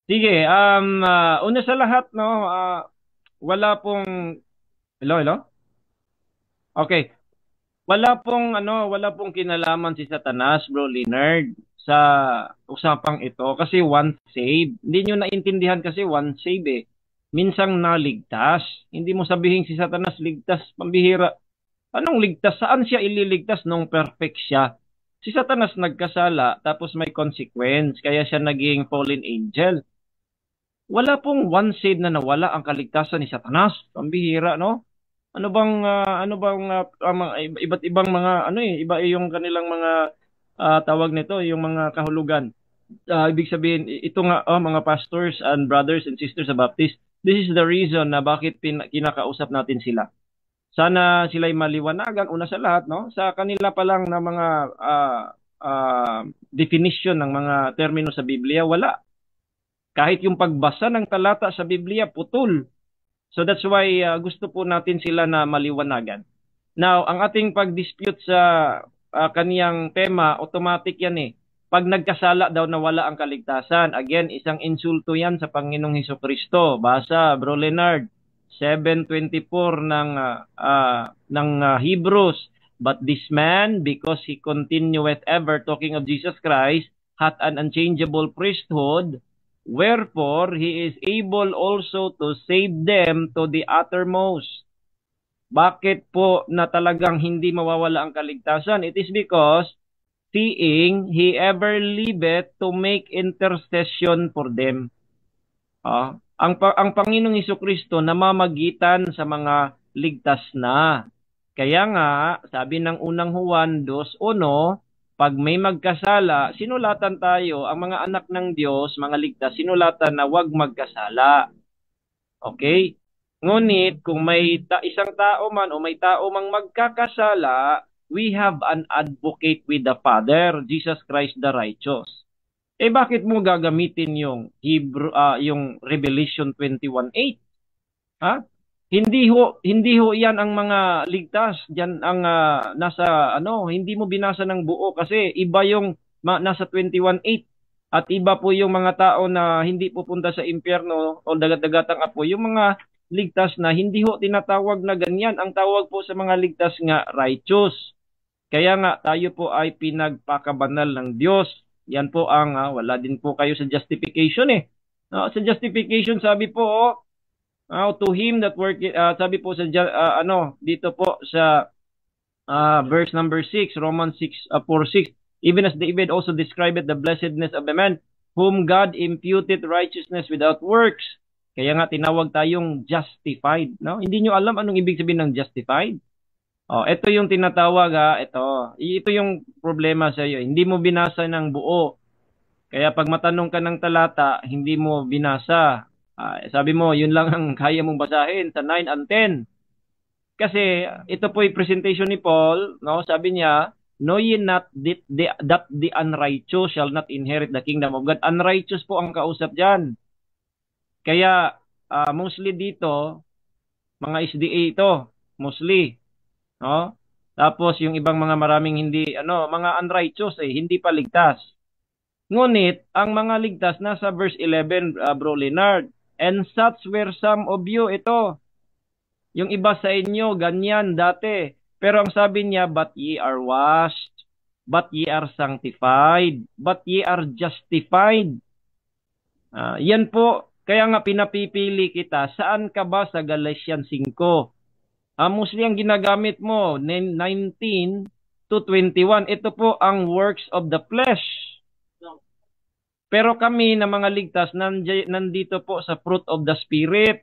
Sige, una sa lahat, no, wala pong hello? Okay. Wala pong kinalaman si Satanas, Bro Leonard, sa usapang ito kasi once saved. Hindi nyo naintindihan kasi once saved eh. Minsang naligtas. Hindi mo sabihin si Satanas ligtas, pambihira. Anong ligtas? Saan siya ililigtas nung perfect siya? Si Satanas nagkasala tapos may consequence kaya siya naging fallen angel. Wala pong once saved na nawala ang kaligtasan ni Satanas. Pambihira, no? Ano bang iba't ibang mga iba yung kanilang mga tawag nito, yung mga kahulugan. Ibig sabihin ito nga mga pastors and brothers and sisters sa Baptist, this is the reason na bakit kinakausap natin sila. Sana sila'y maliwanagan una sa lahat, no? Sa kanila pa lang na mga definition ng mga termino sa Biblia, wala. Kahit yung pagbasa ng talata sa Biblia, putol. So that's why gusto po natin sila na maliwanagan. Now, ang ating pag-dispute sa kaniyang tema, automatic yan eh. Pag nagkasala daw nawala ang kaligtasan. Again, isang insulto yan sa Panginoong Hesukristo. Basa, Bro Leonard, 7:24 ng Hebrews. But this man, because he continueth ever talking of Jesus Christ, hath an unchangeable priesthood, wherefore he is able also to save them to the uttermost. Bakit po na talagang hindi mawawala ang kaligtasan? It is because seeing he ever liveth to make intercession for them. Ang Panginoong Hesukristo namamagitan sa mga ligtas na. Kaya nga, sabi ng unang Juan 2:1, pag may magkasala, sinulatan tayo, ang mga anak ng Diyos, mga ligtas, sinulatan na huwag magkasala. Okay? Ngunit, kung may isang tao man o may tao mang magkakasala, we have an advocate with the Father, Jesus Christ the righteous. Bakit mo gagamitin yung yung Revelation 21:8? Ha? Hindi ho 'yan ang mga ligtas. Diyan ang nasa hindi mo binasa ng buo kasi iba yung nasa 21:8 at iba po yung mga tao na hindi pupunta sa impyerno o dagat-dagatang apoy. Yung mga ligtas na hindi ho tinatawag na ganyan. Ang tawag po sa mga ligtas nga righteous. Kaya nga tayo po ay pinagpakabanal ng Diyos. Yan po ang wala din po kayo sa justification eh. Sa justification sabi po to him that work sabi po sa dito po sa verse number 6, Romans 6:4-6, even as David also described the blessedness of the man whom God imputed righteousness without works. Kaya nga tinawag tayong justified, no? Hindi nyo alam anong ibig sabihin ng justified? Ito yung tinatawag ito yung problema sa iyo. Hindi mo binasa ng buo. Kaya pag matanong ka ng talata, hindi mo binasa. Sabi mo, yun lang ang kaya mong basahin sa 9 and 10. Kasi ito po yung presentation ni Paul, no? Sabi niya, know ye not that the unrighteous shall not inherit the kingdom of God. Unrighteous po ang kausap diyan. Kaya mostly dito, mga SDA ito, mostly, no? Tapos yung ibang mga maraming hindi mga unrighteous hindi pa ligtas. Ngunit ang mga ligtas nasa verse 11, Bro Leonard. And such were some of you, ito. Yung iba sa inyo, ganyan dati. Pero ang sabi niya, but ye are washed, but ye are sanctified, but ye are justified. Yan po, kaya nga pinapipili kita, saan ka ba sa Galatians 5? Mostly ang ginagamit mo, 19 to 21. Ito po ang works of the flesh. Pero kami na mga ligtas, nandito po sa fruit of the Spirit.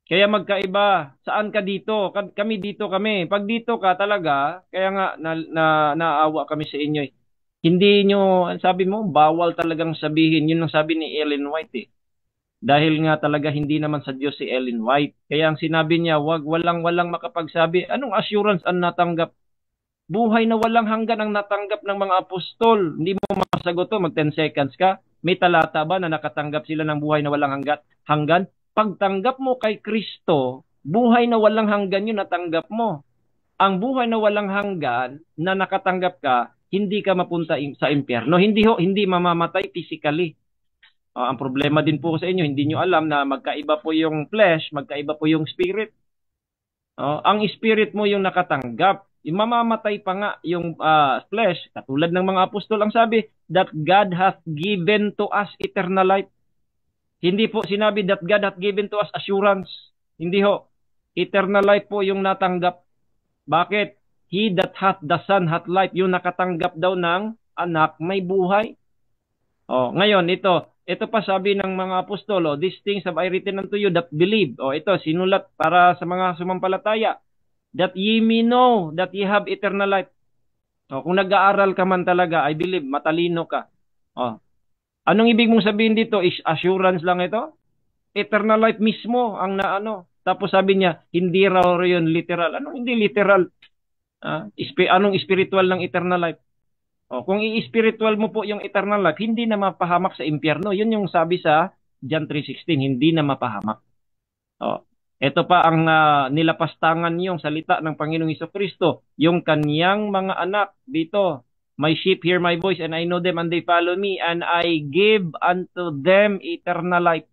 Kaya magkaiba. Saan ka dito? Kami dito kami. Pag dito ka talaga, kaya nga naawa kami sa inyo eh. Hindi nyo, sabi mo, bawal talagang sabihin. Yun ang sabi ni Ellen White eh. Dahil nga talaga hindi naman sa Diyos si Ellen White. Kaya ang sinabi niya, walang makapagsabi. Anong assurance ang natanggap? Buhay na walang hanggan ang natanggap ng mga apostol. Hindi mo masagot to, mag 10 seconds ka. May talata ba na nakatanggap sila ng buhay na walang hanggan? Pagtanggap mo kay Kristo, buhay na walang hanggan yun natanggap mo. Ang buhay na walang hanggan na nakatanggap ka, hindi ka mapunta sa impyerno. Hindi mamamatay physically. Ang problema din po sa inyo, hindi nyo alam na magkaiba po yung flesh, magkaiba po yung spirit. Ang spirit mo yung nakatanggap. Mamamatay pa nga yung flesh. Katulad ng mga apostol ang sabi, that God hath given to us eternal life. Hindi po sinabi that God hath given to us assurance. Hindi ho. Eternal life po yung natanggap. Bakit? He that hath the Son hath life. Yung nakatanggap daw ng anak, may buhay. Ngayon, ito pa sabi ng mga apostol, these things have I written unto you that believe. Ito, sinulat para sa mga sumampalataya. That ye may know that ye have eternal life. Kung nag-aaral ka man talaga, I believe, matalino ka. Anong ibig mong sabihin dito? Is assurance lang ito? Eternal life mismo ang naano. Tapos sabi niya, hindi raw yun literal. Anong hindi literal? Anong spiritual ng eternal life? Kung i-spiritual mo po yung eternal life, hindi na mapahamak sa impyerno. Yun yung sabi sa John 3:16, hindi na mapahamak. Ito pa ang nilapastangan yung salita ng Panginoong Hesukristo, yung kaniyang mga anak dito. My sheep hear my voice and I know them and they follow me and I give unto them eternal life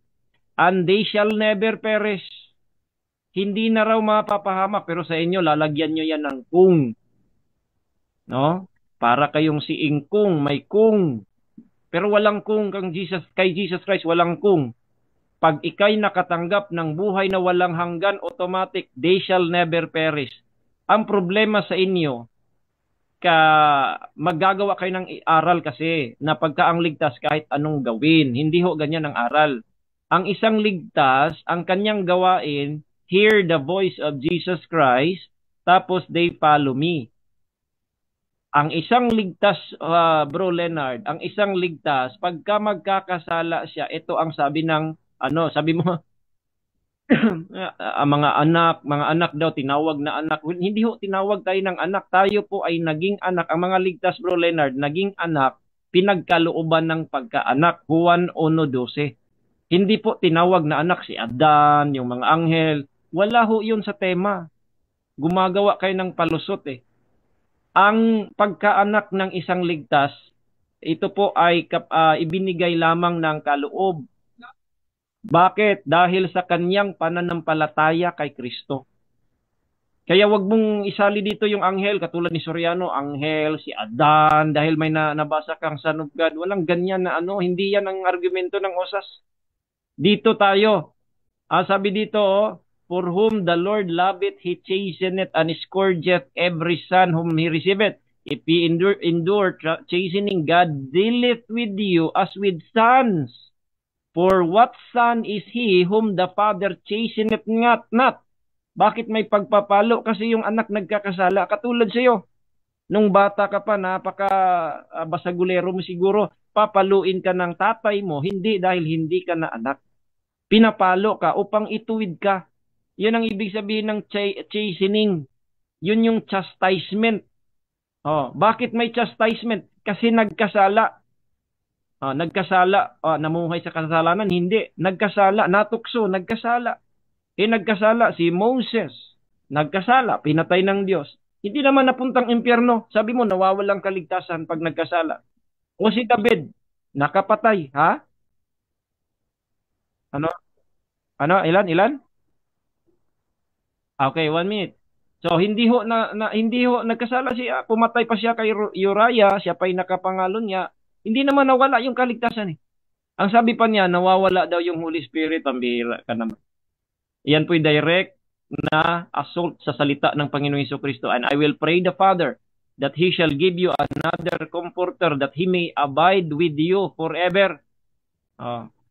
and they shall never perish. Hindi na raw mapapahamak pero sa inyo lalagyan nyo yan ng kung. No? Para kayong si ingkung, may kung. Pero walang kung kay Jesus Christ, walang kung. Pag ikay nakatanggap ng buhay na walang hanggan, automatic, they shall never perish. Ang problema sa inyo, maggagawa kayo ng aral kasi na pagka ang ligtas kahit anong gawin. Hindi ho ganyan ang aral. Ang isang ligtas, ang kanyang gawain, hear the voice of Jesus Christ, tapos they follow me. Ang isang ligtas, Bro Leonard, ang isang ligtas, pagka magkakasala siya, ito ang sabi ng, sabi mo, mga anak daw, tinawag na anak. Hindi ho, tinawag tayo ng anak. Tayo po ay naging anak. Ang mga ligtas, Bro Leonard, naging anak, pinagkalooban ng pagkaanak. Juan 1:12. Hindi po tinawag na anak si Adan, yung mga anghel. Wala ho yun sa tema. Gumagawa kayo ng palusot eh. Ang pagkaanak ng isang ligtas, ito po ay ibinigay lamang ng kaloob. Bakit? Dahil sa kanyang pananampalataya kay Kristo. Kaya wag mong isali dito yung anghel, katulad ni Soriano, anghel, si Adan, dahil may nabasa kang Son of God. Walang ganyan na hindi yan ang argumento ng osas. Dito tayo. Sabi dito, for whom the Lord loveth, He chasteneth and scourgeth every son whom He receiveth. If ye endure chastening, God dealeth with you as with sons. For what son is he whom the Father chasteneth not? Bakit may pagpapalo? Kasi yung anak nagkakasala. Katulad sa iyo. Nung bata ka pa, napaka basagulero mo siguro, papaluin ka ng tatay mo, hindi dahil hindi ka na anak. Pinapalo ka upang ituwid ka. Yun ang ibig sabihin ng chastening. Yun yung chastisement. Bakit may chastisement? Kasi nagkasala. Namuhay sa kasalanan? Hindi. Nagkasala, natukso, nagkasala. Nagkasala si Moses. Nagkasala, pinatay ng Diyos. Hindi naman napuntang impyerno. Sabi mo, nawawalang kaligtasan pag nagkasala. O si David, nakapatay. Ha? Ilan? Okay, 1 minute. So hindi ho nagkasala siya, pumatay pa siya kay Uriah, siya pa'y nakapangalan niya. Hindi naman nawala yung kaligtasan eh. Ang sabi pa niya, nawawala daw yung Holy Spirit, pambihira ka naman. Iyan po'y direct na assault sa salita ng Panginoong Hesukristo. And I will pray the Father that He shall give you another comforter that He may abide with you forever.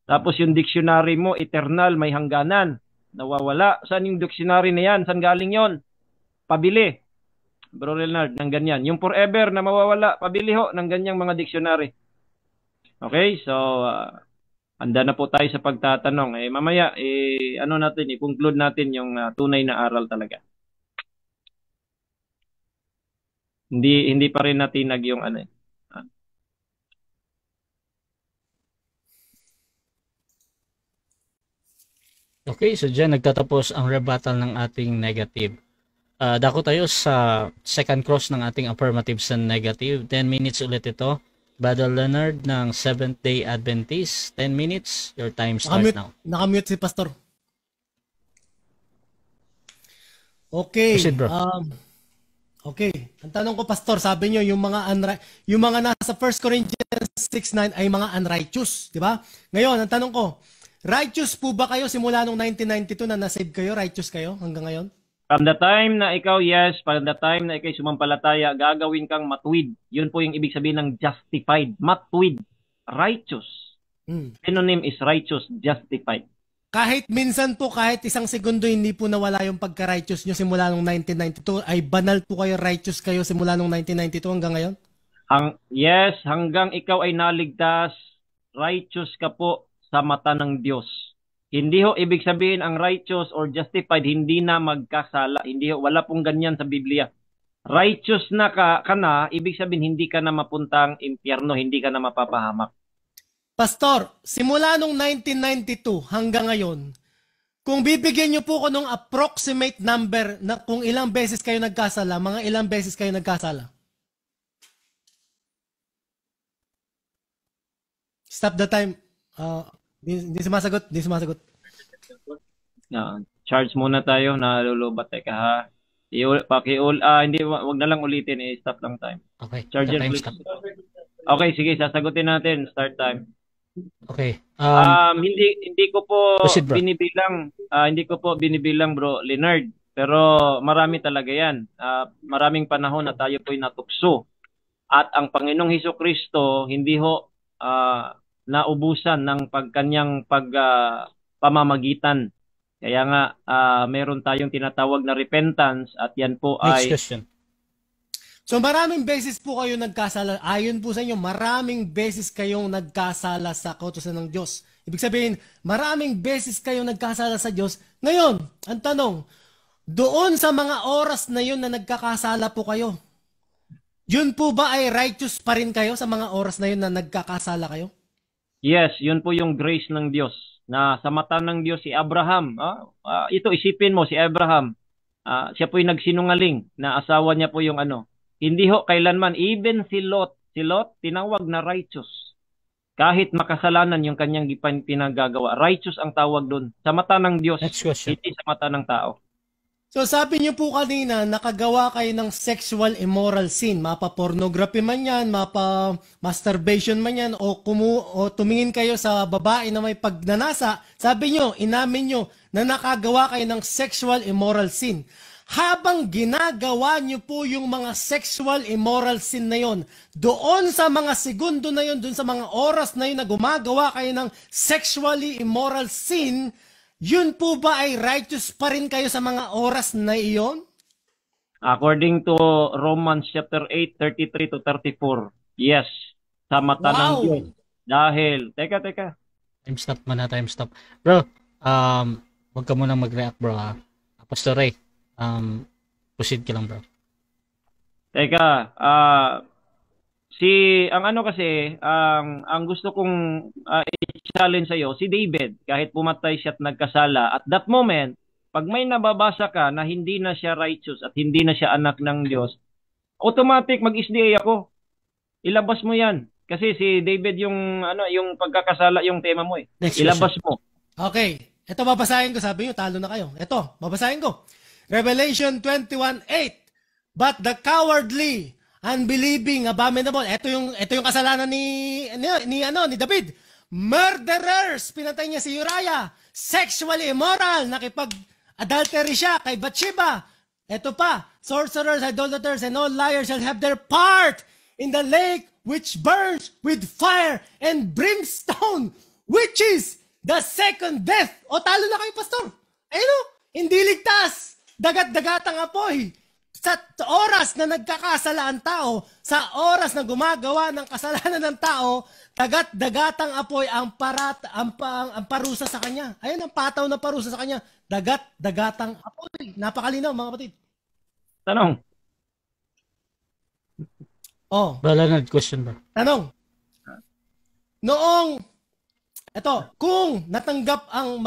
Tapos yung dictionary mo, eternal, may hangganan. Nawawala. Saan yung dictionary na yan? Saan galing yon? Pabili. Bro Leonard, ng ganyan. Yung forever na mawawala, pabili ho ng ganyang mga dictionary. Okay, so handa na po tayo sa pagtatanong. Mamaya, ano natin, i-conclude natin yung tunay na aral talaga. Hindi pa rin natinag yung ano. Okay, so dyan nagtatapos ang rebuttal ng ating negative. Dako tayo sa second cross ng ating affirmative sa negative. 10 minutes ulit ito. Brother Leonard ng Seventh-day Adventist. 10 minutes. Your time starts now. Nakamute si Pastor. Okay. Proceed, bro. Okay. Ang tanong ko, Pastor, sabi nyo, yung mga nasa 1 Corinthians 6:9 ay mga unrighteous, di ba? Ngayon, ang tanong ko, righteous po ba kayo simula nung 1992 na nasave kayo? Righteous kayo hanggang ngayon? From the time na ikaw, yes, from the time na ikaw sumampalataya, gagawin kang matuwid. Yun po yung ibig sabihin ng justified. Matuwid. Righteous. Synonym is righteous, justified. Kahit minsan po, kahit isang segundo, hindi po nawala yung pagka-righteous nyo simula nung 1992, ay banal po kayo, righteous kayo simula nung 1992 hanggang ngayon? Yes, hanggang ikaw ay naligtas, righteous ka po sa mata ng Diyos. Hindi ho ibig sabihin ang righteous or justified hindi na magkasala. Hindi ho, wala pong ganyan sa Biblia. Righteous na ka na, ibig sabihin hindi ka na mapuntang impyerno, hindi ka na mapapahamak. Pastor, simula nung 1992 hanggang ngayon, kung bibigyan niyo po ko ng approximate number na kung ilang beses kayo nagkasala, mga ilang beses kayo nagkasala? Stop the time. Hindi sumasagot. Charge muna tayo, nalulubat. Teka ha. Hindi, wag na lang ulitin. Stop lang time. Okay. Charger, Time please. stop. Okay, sige, sasagutin natin. Start time. Okay. Hindi ko po Proceed, bro. binibilang, Bro Leonard. Pero marami talaga yan. Maraming panahon na tayo po'y natukso. At ang Panginoong Hesukristo, hindi ho naubusan ng kanyang pamamagitan. Kaya nga, meron tayong tinatawag na repentance at yan po Next ay... question. So maraming beses po kayo nagkasala. Ayon po sa inyo, maraming beses kayong nagkasala sa kautusan ng Diyos. Ibig sabihin, maraming beses kayong nagkasala sa Diyos. Ngayon, ang tanong, doon sa mga oras na yun na nagkakasala po kayo, yun po ba ay righteous pa rin kayo sa mga oras na yun na nagkakasala kayo? Yes, yun po yung grace ng Diyos. Na sa mata ng Diyos si Abraham, ito isipin mo si Abraham, siya po yung nagsinungaling na asawa niya po yung ano. Hindi ho kailanman, even si Lot tinawag na righteous. Kahit makasalanan yung kanyang pinagagawa, righteous ang tawag doon. Sa mata ng Diyos, hindi sa mata ng tao. So sabi niyo po kanina, nakagawa kayo ng sexual immoral sin. Mapa-pornography man yan, mapa-masturbation man yan, o tumingin kayo sa babae na may pagnanasa. Sabi niyo, inamin niyo na nakagawa kayo ng sexual immoral sin. Habang ginagawa niyo po yung mga sexual immoral sin na yon, doon sa mga segundo na yon, doon sa mga oras na yon na gumagawa kayo ng sexually immoral sin, yun po ba ay righteous pa rin kayo sa mga oras na iyon? According to Romans chapter 8, 33 to 34, yes, sa mata ng Diyos. Dahil, teka. Time stop muna, time stop. Bro, wag ka munang mag-react, bro, ha? Pastor Ray, proceed ka lang, bro. Teka, ang gusto kong i-challenge sa'yo, si David, kahit pumatay siya at nagkasala, at that moment, pag may nababasa ka na hindi na siya righteous at hindi na siya anak ng Diyos, automatic mag-SDA ako. Ilabas mo yan. Kasi si David yung pagkakasala yung tema mo eh. Ilabas mo. Okay. Ito babasahin ko. Sabi nyo, talo na kayo. Ito, babasahin ko. Revelation 21:8. But the cowardly, unbelieving, abominable. Ito yung kasalanan ni David. Murderers, pinatay niya si Uriah. Sexually immoral, nakipag-adultery siya kay Bathsheba. Ito pa, sorcerers, idolaters, and all liars shall have their part in the lake which burns with fire and brimstone, which is the second death. O talo na kayo, pastor. Ayun, hindi ligtas. Dagat-dagatang apoy. Sa oras na nagkakasala ang tao, sa oras na gumagawa ng kasalanan ng tao, dagat-dagatang apoy ang parusa sa kanya. Ayun ang pataw na parusa sa kanya. Dagat-dagatang apoy. Napakalinaw, mga kapatid. Tanong. Oh, Balanad question ba? tanong. Noong, kung natanggap ang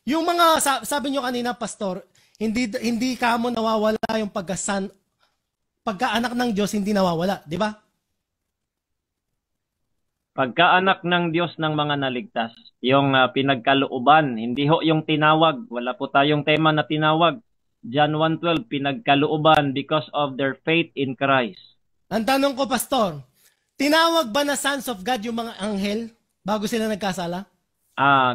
yung mga, sabi nyo kanina, Pastor, hindi ka mo nawawala yung pagkaanak ng Diyos, hindi nawawala, di ba? Pagkaanak ng Diyos ng mga naligtas, yung pinagkalooban, hindi ho yung tinawag. Wala po tayong tema na tinawag. John 1:12, pinagkalooban because of their faith in Christ. Ang tanong ko, Pastor, tinawag ba na sons of God yung mga anghel bago sila nagkasala?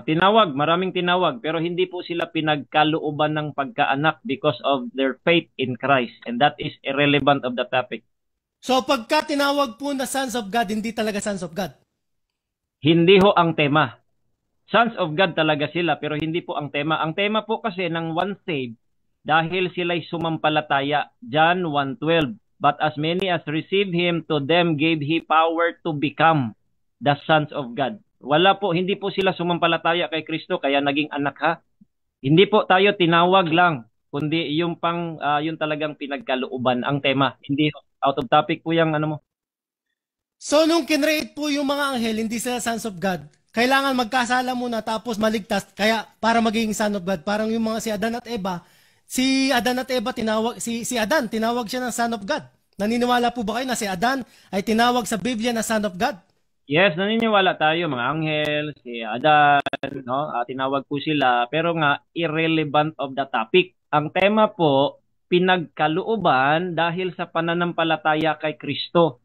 Tinawag, maraming tinawag, pero hindi po sila pinagkalooban ng pagkaanak because of their faith in Christ. And that is irrelevant of the topic. So pagka tinawag po na sons of God, hindi talaga sons of God? Hindi ho ang tema. Sons of God talaga sila, pero hindi po ang tema. Ang tema po kasi ng once saved, dahil sila'y sumampalataya, John 1:12. But as many as received Him, to them gave He power to become the sons of God. Hindi po sila sumampalataya kay Kristo kaya naging anak ha. Hindi po tayo tinawag lang, kundi yung yung talagang pinagkalooban ang tema. Hindi out of topic po yung ano mo. So nung kinreate po yung mga anghel, hindi sila sons of God, kailangan magkasala muna tapos maligtas kaya para maging son of God. Parang yung mga si Adan at Eva si Adan tinawag siya ng son of God. Naniniwala po ba kayo na si Adan ay tinawag sa Biblia na son of God? Yes, naniniwala tayo, mga anghel, si Adan, no? Tinawag po sila, pero nga, irrelevant of the topic. Ang tema po, pinagkalooban dahil sa pananampalataya kay Kristo.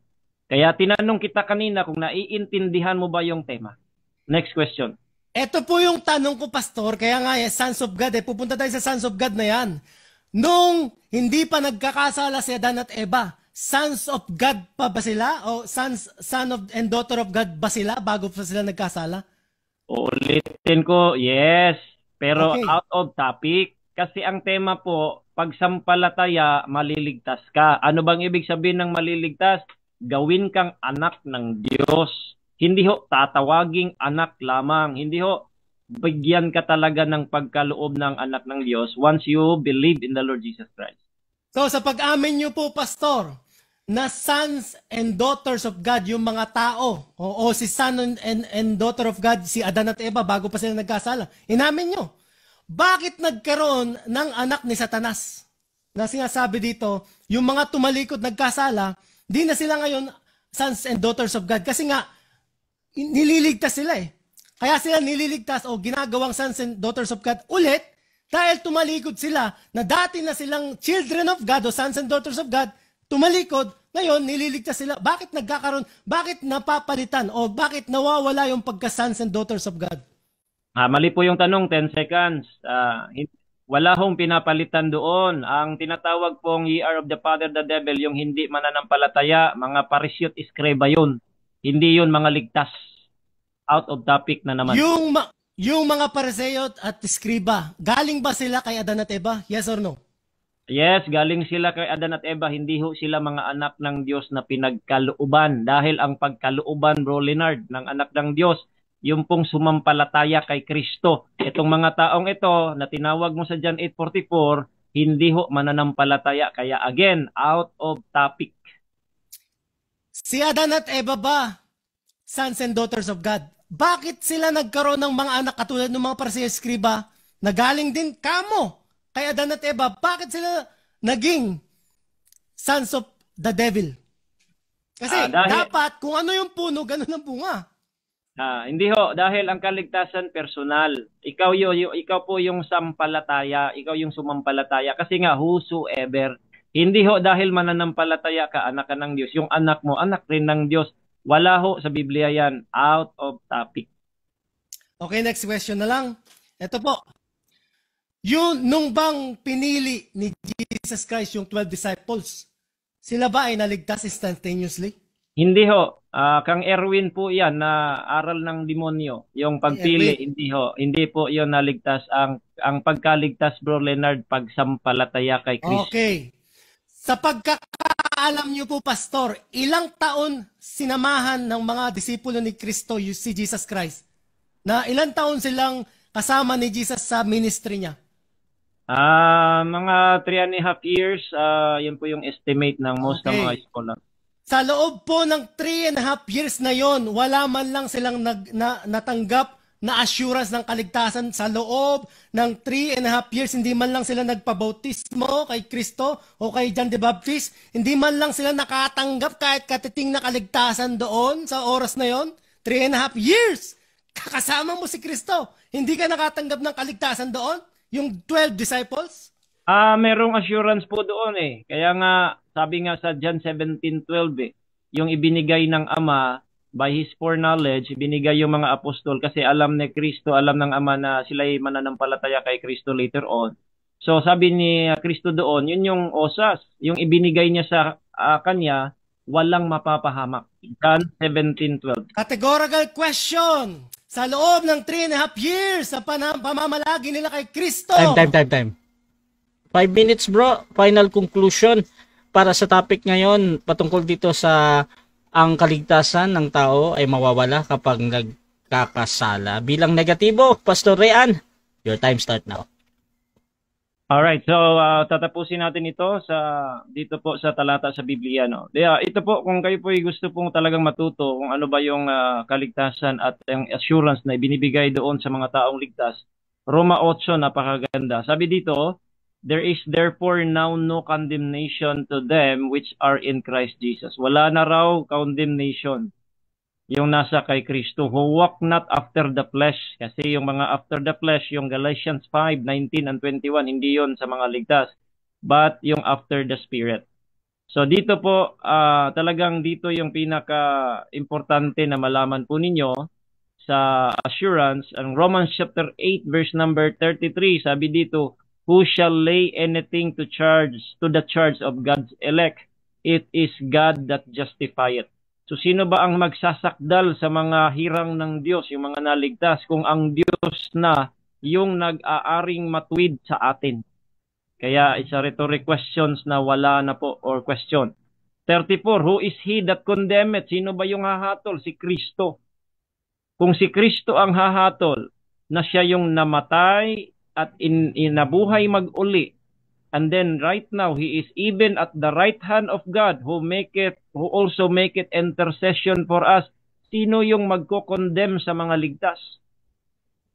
Kaya tinanong kita kanina kung naiintindihan mo ba yung tema. Next question. Ito po yung tanong ko, Pastor, kaya nga sons of God, pupunta tayo sa sons of God na yan. Nung hindi pa nagkakasala si Adan at Eva, sons of God pa ba sila? O son of and daughter of God ba sila bago pa sila nagkasala? Ulitin ko, yes. Pero Okay. out of topic. Kasi ang tema po, pagsampalataya, maliligtas ka. Ano bang ibig sabihin ng maliligtas? Gawin kang anak ng Diyos. Hindi ho tatawaging anak lamang. Hindi ho bigyan ka talaga ng pagkaloob ng anak ng Diyos once you believe in the Lord Jesus Christ. So sa pag-amin niyo po, Pastor, na sons and daughters of God yung mga tao, o si son and daughter of God, si Adan at Eva bago pa sila nagkasala, inamin nyo, bakit nagkaroon ng anak ni Satanas? Na sinasabi dito, yung mga tumalikod nagkasala, di na sila ngayon sons and daughters of God. Kasi nga, nililigtas sila eh. Kaya sila nililigtas o ginagawang sons and daughters of God ulit dahil tumalikod sila na dati na silang children of God o sons and daughters of God, tumalikod, ngayon nililigtas sila. Bakit nagkakaroon? Bakit napapalitan? O bakit nawawala yung pagka-sons and daughters of God? Mali po yung tanong, 10 seconds. Wala hong pinapalitan doon. Ang tinatawag pong ye are of the father the devil, yung hindi mananampalataya, mga parisyot iskreba yun. Hindi yun mga ligtas. Out of topic na naman. Yung mga pariseo at iskriba, galing ba sila kay Adan at Eva? Yes or no? Yes, galing sila kay Adan at Eva. Hindi ho sila mga anak ng Diyos na pinagkalooban. Dahil ang pagkalooban, Bro Leonard, ng anak ng Diyos, yung pong sumampalataya kay Kristo. Itong mga taong ito na tinawag mo sa John 8:44, hindi ho mananampalataya. Kaya again, out of topic. Si Adan at Eva ba, sons and daughters of God? Bakit sila nagkaroon ng mga anak katulad ng mga pariseo at iskriba na galing din kamo kay Adan at Eva? Bakit sila naging sons of the devil? Kasi dapat kung ano yung puno, ganun ang bunga. Hindi ho, dahil ang kaligtasan personal. Ikaw po yung sampalataya, ikaw yung sumampalataya. Kasi nga, whosoever, hindi ho dahil mananampalataya ka, anak ka ng Diyos. Yung anak mo, anak rin ng Diyos. Wala ho sa Biblia yan. Out of topic. Okay, next question na lang. Ito po. Nung bang pinili ni Jesus Christ yung 12 disciples, sila ba ay naligtas instantaneously? Hindi ho. Kang Erwin po yan na aral ng demonyo. Yung pagpili, hindi po yon naligtas. Ang pagkaligtas, Bro Leonard, pagsampalataya kay Kristo. Okay. Sa pagkakaalam niyo po, Pastor, ilang taon sinamahan ng mga disipulo ni Kristo si Jesus Christ? Na ilang taon silang kasama ni Jesus sa ministry niya? Mga 3.5 years, yun po yung estimate ng most ng mga scholar. Sa loob po ng 3.5 years na yon, wala man lang silang natanggap na assurance ng kaligtasan. Sa loob ng 3.5 years, hindi man lang sila nagpabautismo kay Kristo o kay John the Baptist. Hindi man lang sila nakatanggap kahit katiting na kaligtasan doon sa oras na yon. 3.5 years! Kakasama mo si Kristo. Hindi ka nakatanggap ng kaligtasan doon? Yung 12 disciples? Merong assurance po doon eh. Kaya nga, sabi nga sa John 17:12 yung ibinigay ng Ama by His foreknowledge, ibinigay yung mga apostol kasi alam ni Kristo, alam ng Ama na sila'y mananampalataya kay Kristo later on. So sabi ni Kristo doon, yun yung osas, yung ibinigay niya sa kanya, walang mapapahamak. John 17:12. Categorical question. Sa loob ng 3.5 years sa pamamalagi nila kay Kristo. Time. 5 minutes bro, final conclusion para sa topic ngayon patungkol dito sa ang kaligtasan ng tao ay mawawala kapag nagkakasala. Bilang negatibo, Pastor Rean, your time start now. Alright, so tatapusin natin ito dito po sa talata sa Biblia. No? Ito po, kung kayo po ay gusto pong talagang matuto kung ano ba yung kaligtasan at yung assurance na ibinibigay doon sa mga taong ligtas, Roma 8, napakaganda. Sabi dito, there is therefore now no condemnation to them which are in Christ Jesus. Wala na raw condemnation yung nasa kay Kristo, who walk not after the flesh. Kasi yung mga after the flesh, yung Galatians 5:19 and 21, hindi yon sa mga ligtas, but yung after the Spirit. So dito po, talagang dito yung pinaka-importante na malaman po ninyo sa assurance. Ang Romans chapter 8 verse number 33, sabi dito, who shall lay anything to the charge of God's elect? It is God that justifieth. So sino ba ang magsasakdal sa mga hirang ng Diyos, yung mga naligtas, kung ang Diyos na yung nag-aaring matuwid sa atin? Kaya it's a rhetoric questions na wala na po, or question. 34, who is he that condemneth? Sino ba yung hahatol? Si Kristo. Kung si Kristo ang hahatol, na siya yung namatay at inabuhay mag-uli, and then right now he is even at the right hand of God, who also maketh intercession for us. Sino yung magko-condemn sa mga ligtas?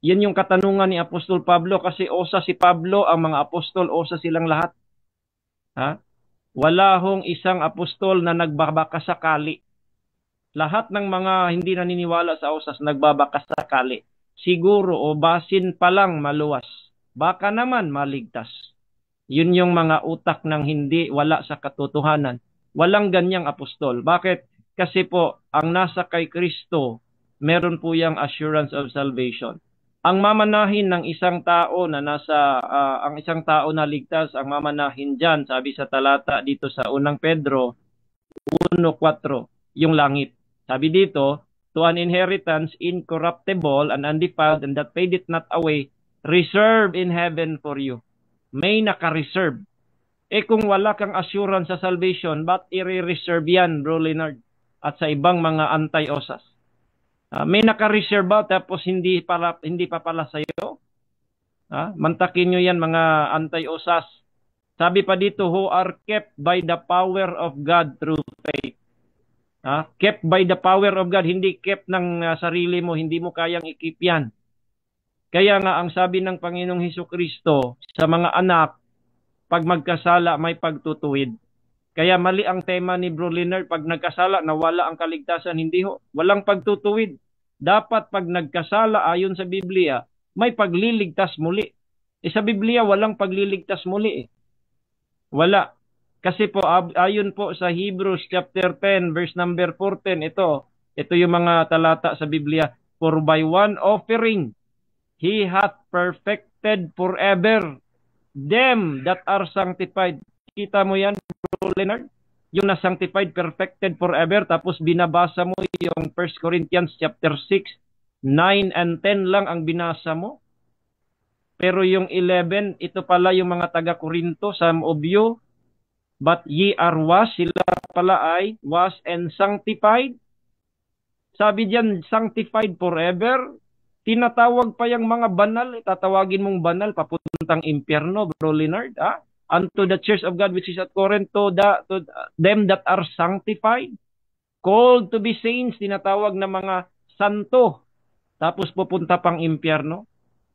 Yan yung katanungan ni Apostol Pablo, kasi osa si Pablo, ang mga apostol osa silang lahat. Wala hong isang apostol na nagbabakasakali. Lahat ng mga hindi naniniwala sa osas nagbabakasakali. Siguro o basin pa lang maluwas. Baka naman maligtas. Yun yung mga utak ng wala sa katotohanan. Walang ganyang apostol. Bakit? Kasi po, ang nasa kay Kristo, meron po yung assurance of salvation. Ang mamanahin ng isang tao na ang isang tao na ligtas, ang mamanahin dyan, sabi sa talata dito sa unang Pedro 1:4, yung langit. Sabi dito, to an inheritance incorruptible and undefiled, and that fadeth not away, reserved in heaven for you. May naka-reserve. Kung wala kang assurance sa salvation, ba't i-reserve yan, Bro Leonard? At sa ibang mga anti-osas. May naka-reserve ba tapos hindi pa pala sa'yo? Mantakin nyo yan, mga anti-osas. Sabi pa dito, who are kept by the power of God through faith. Kept by the power of God, hindi kept ng sarili mo, hindi mo kayang i-keep yan. Kaya nga ang sabi ng Panginoong Hesukristo sa mga anak, pag magkasala may pagtutuwid. Kaya mali ang tema ni Bro Leonard, pag nagkasala nawala ang kaligtasan, hindi ho. Walang pagtutuwid. Dapat pag nagkasala ayon sa Biblia, may pagliligtas muli. Sa Biblia walang pagliligtas muli. Wala. Kasi po ayon po sa Hebrews chapter 10 verse number 14, ito yung mga talata sa Biblia, for by one offering He hath perfected forever them that are sanctified. Kita mo yan, Bro Leonard? yung na-sanctified, perfected forever, tapos binabasa mo yung 1 Corinthians chapter 6, 9 and 10 lang ang binasa mo. Pero yung 11, ito pala yung mga taga-Korinto, some of you, but ye are washed, sila pala ay washed and sanctified. Sabi diyan, sanctified forever. Tinatawag pa yung mga banal, tatawagin mong banal, papuntang impyerno, Bro Leonard, ha? Unto the church of God which is at Corinth, to them that are sanctified, called to be saints, tinatawag na mga santo, tapos pupunta pang impyerno.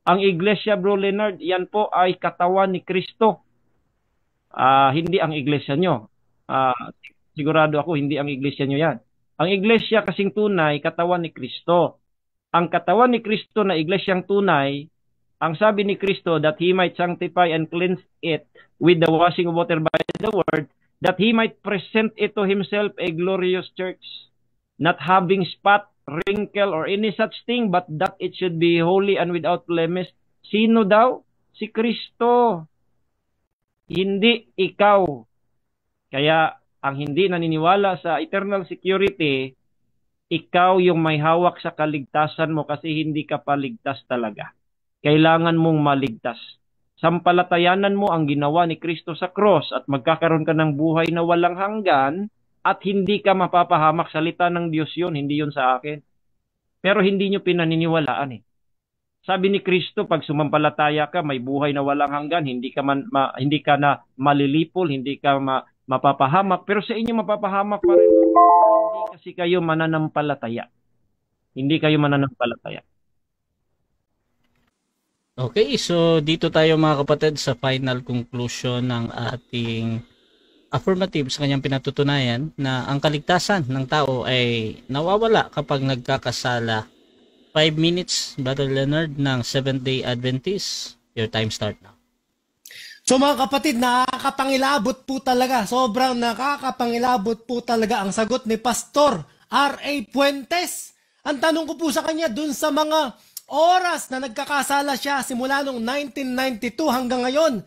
Ang iglesia, Bro Leonard, yan po ay katawan ni Kristo. Hindi ang iglesia nyo. Sigurado ako, hindi ang iglesia nyo yan. Ang iglesia kasing tunay, katawan ni Kristo. Ang katawan ni Kristo na iglesyang tunay, ang sabi ni Kristo, that He might sanctify and cleanse it with the washing of water by the word, that He might present it to Himself a glorious church, not having spot, wrinkle, or any such thing, but that it should be holy and without blemish. Sino daw? Si Kristo. Hindi ikaw. Kaya ang hindi naniniwala sa eternal security, ikaw yung may hawak sa kaligtasan mo kasi hindi ka paligtas talaga. Kailangan mong maligtas. Sampalatayanan mo ang ginawa ni Kristo sa cross at magkakaroon ka ng buhay na walang hanggan at hindi ka mapapahamak. Salita ng Diyos yun, hindi yun sa akin. Pero hindi nyo pinaniniwalaan eh. Sabi ni Kristo, pag sumampalataya ka, may buhay na walang hanggan, hindi ka na malilipol, hindi ka mapapahamak, pero sa inyo mapapahamak pa rin. Hindi kasi kayo mananampalataya. Hindi kayo mananampalataya. Okay, so dito tayo mga kapatid sa final conclusion ng ating affirmative sa kanyang pinatutunayan na ang kaligtasan ng tao ay nawawala kapag nagkakasala. 5 minutes, Brother Leonard, ng Seventh-day Adventist. Your time start now. So mga kapatid, nakakapangilabot po talaga. Sobrang nakakapangilabot po talaga ang sagot ni Pastor R.A. Puentes. Ang tanong ko po sa kanya, dun sa mga oras na nagkakasala siya simula noong 1992 hanggang ngayon,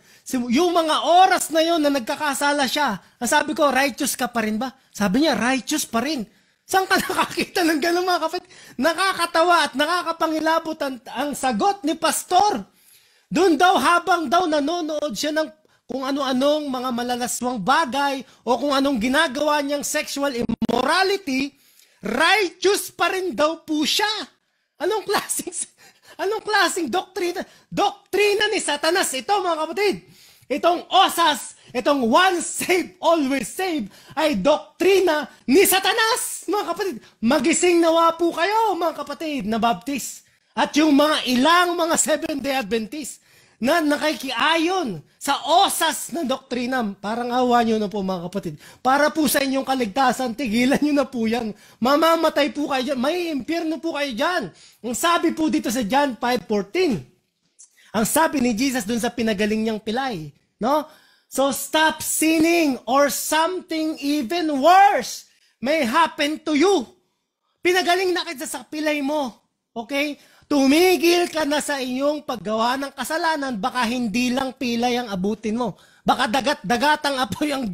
yung mga oras na yon na nagkakasala siya, ang sabi ko, righteous ka pa rin ba? Sabi niya, righteous pa rin. Saan ka nakakita ng gano'n mga kapatid? Nakakatawa at nakakapangilabot ang sagot ni Pastor. Doon daw habang daw nanonood siya ng kung ano-anong mga malalaswang bagay o kung anong ginagawa niyang sexual immorality, righteous pa rin daw po siya. Anong klaseng doktrina? Doktrina ni Satanas ito mga kapatid. Itong OSAS, itong once saved, always saved, ay doktrina ni Satanas, mga kapatid. Magising nawa po kayo, mga kapatid, na Baptist. At yung mga ilang mga Seventh-day Adventist na nakikiayon sa OSAS na doktrina, parang awa nyo na po mga kapatid. Para po sa inyong kaligtasan, tigilan nyo na po yan. Mamamatay po kayo dyan. May impyerno po kayo dyan. Ang sabi po dito sa John 5:14, ang sabi ni Jesus dun sa pinagaling niyang pilay, no? So stop sinning or something even worse may happen to you. Pinagaling na kita sa pilay mo. Okay? Tumigil ka na sa inyong paggawa ng kasalanan, baka hindi lang pilay ang abutin mo. Baka dagat-dagatang apoy ang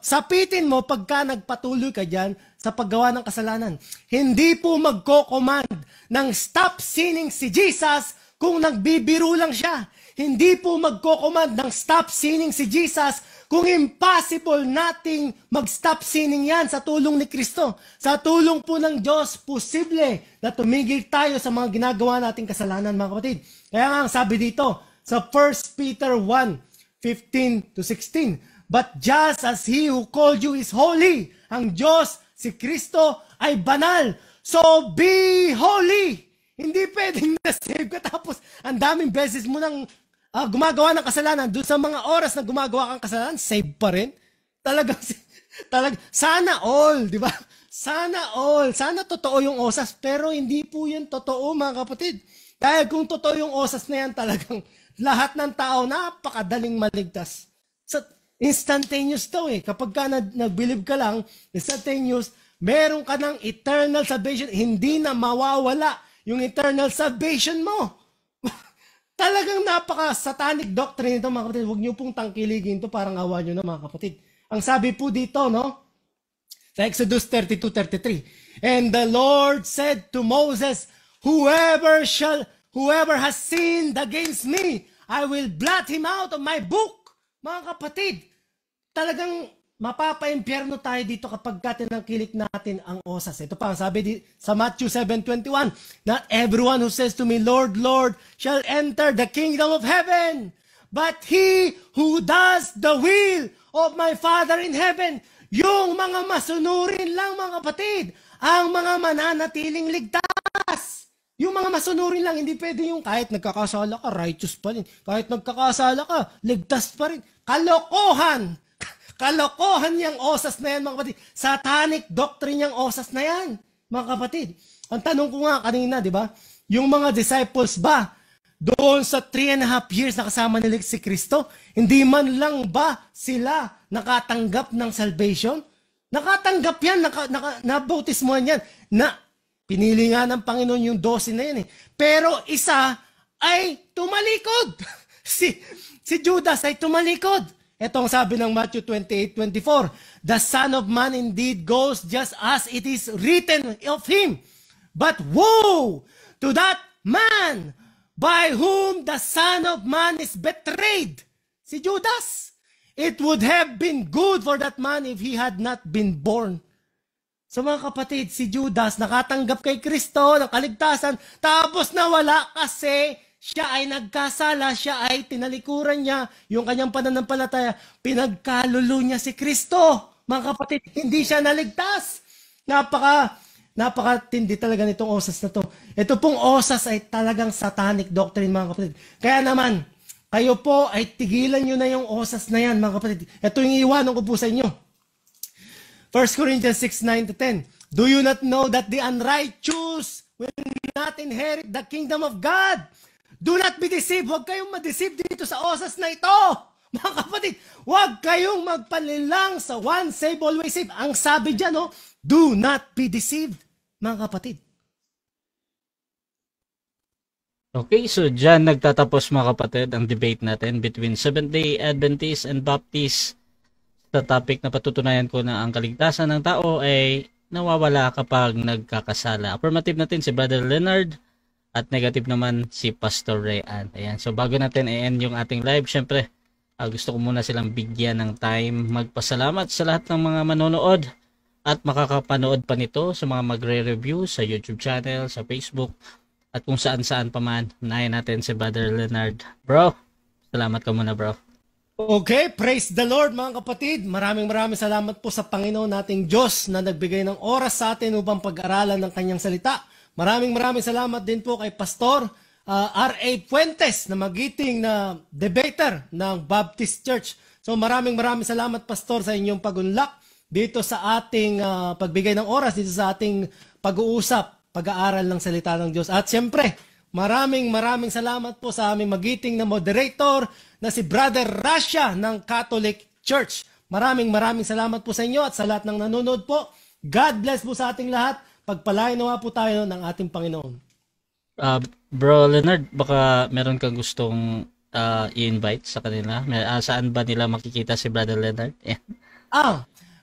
sapitin mo pagka nagpatuloy ka dyan sa paggawa ng kasalanan. Hindi po magko-command ng stop sinning si Jesus kung nagbibiro lang siya. Hindi po magko-command ng stop sinning si Jesus kung impossible nating mag-stop sinning yan sa tulong ni Kristo. Sa tulong po ng Diyos, posible na tumigil tayo sa mga ginagawa nating kasalanan, mga kapatid. Kaya nga ang sabi dito sa 1 Peter 1:15-16, but just as He who called you is holy, ang Diyos, si Kristo, ay banal. So be holy. Hindi pwedeng na-save ka tapos ang daming beses mo nang gumagawa ng kasalanan. Doon sa mga oras na gumagawa kang kasalanan, save pa rin. Talagang sana all, di ba? Sana all. Sana totoo yung osas. Pero hindi po yan totoo, mga kapatid. Dahil kung totoo yung osas na yan, talagang lahat ng tao napakadaling maligtas. So, instantaneous daw eh. Kapag ka nag-believe ka lang, instantaneous, meron ka ng eternal salvation. Hindi na mawawala yung eternal salvation mo. Talagang napaka-satanic doctrine ito, mga kapatid. Huwag niyo pong tangkiligin ito, parang awa niyo na, mga kapatid. Ang sabi po dito, no? Sa Exodus 32:33. And the Lord said to Moses, whoever has sinned against me, I will blot him out of my book. Mga kapatid, talagang mapapa-impyerno tayo dito kapag tinangkilik natin ang osas. Ito pa, sabi sa Matthew 7:21, not everyone who says to me, Lord, Lord, shall enter the kingdom of heaven, but he who does the will of my Father in heaven. Yung mga masunurin lang, mga kapatid, ang mga mananatiling ligtas. Yung mga masunurin lang, hindi pwede yung kahit nagkakasala ka, righteous pa rin. Kahit nagkakasala ka, ligtas pa rin. Kalokohan! Kalokohan yung osas na yan, mga kapatid. Satanic doctrine yung osas na yan, mga kapatid. Ang tanong ko nga kanina, di ba? Yung mga disciples ba, doon sa 3.5 years na kasama nila si Kristo, hindi man lang ba sila nakatanggap ng salvation? Nakatanggap yan, nabautismohan yan, na pinili nga ng Panginoon yung 12 na yan eh. Pero isa ay tumalikod. si Judas ay tumalikod. Ito ang sabi ng Matthew 28:24. The Son of Man indeed goes just as it is written of him. But woe to that man by whom the Son of Man is betrayed. Si Judas. It would have been good for that man if he had not been born. So mga kapatid, si Judas nakatanggap kay Kristo ng kaligtasan, tapos nawala kasi siya ay nagkasala, siya ay tinalikuran niya, yung kanyang pananampalataya, pinagkalulo niya si Kristo. Mga kapatid, hindi siya naligtas. Napakatindi talaga nitong osas na to. Ito pong osas ay talagang satanic doctrine, mga kapatid. Kaya naman, kayo po ay tigilan nyo na yung osas na yan, mga kapatid. Ito yung iiwanan ko po sa inyo. 1 Corinthians 6:9-10. Do you not know that the unrighteous will not inherit the kingdom of God? Do not be deceived. Huwag kayong ma-deceive dito sa osas na ito. Mga kapatid, huwag kayong magpanilang sa one save, always save. Ang sabi dyan, no? Do not be deceived, mga kapatid. Okay, so dyan nagtatapos, mga kapatid, ang debate natin between Seventh-day Adventist and Baptist sa topic na patutunayan ko na ang kaligtasan ng tao ay nawawala kapag nagkakasala. Affirmative natin si Brother Leonard at negative naman si Pastor Rayan. Ayan, so bago natin i-end yung ating live, syempre, gusto ko muna silang bigyan ng time magpasalamat sa lahat ng mga manonood at makakapanood pa nito sa mga magre-review sa YouTube channel, sa Facebook, at kung saan-saan pa man. Unahin natin si Brother Leonard. Bro, salamat ka muna, bro. Okay, praise the Lord, mga kapatid. Maraming salamat po sa Panginoon nating Diyos na nagbigay ng oras sa atin upang pag-aralan ng kanyang salita. Maraming salamat din po kay Pastor R.A. Fuentes na magiting na debater ng Baptist Church. So maraming salamat, Pastor, sa inyong pag-unlock dito sa ating pagbigay ng oras, dito sa ating pag-uusap, pag-aaral ng salita ng Diyos. At siyempre, maraming salamat po sa aming magiting na moderator na si Brother Rasha ng Catholic Church. Maraming salamat po sa inyo at sa lahat ng nanonood po. God bless po sa ating lahat. Pagpalain nawa po tayo ng ating Panginoon. Bro Leonard, baka meron kang gustong i-invite sa kanila? Saan ba nila makikita si Brother Leonard?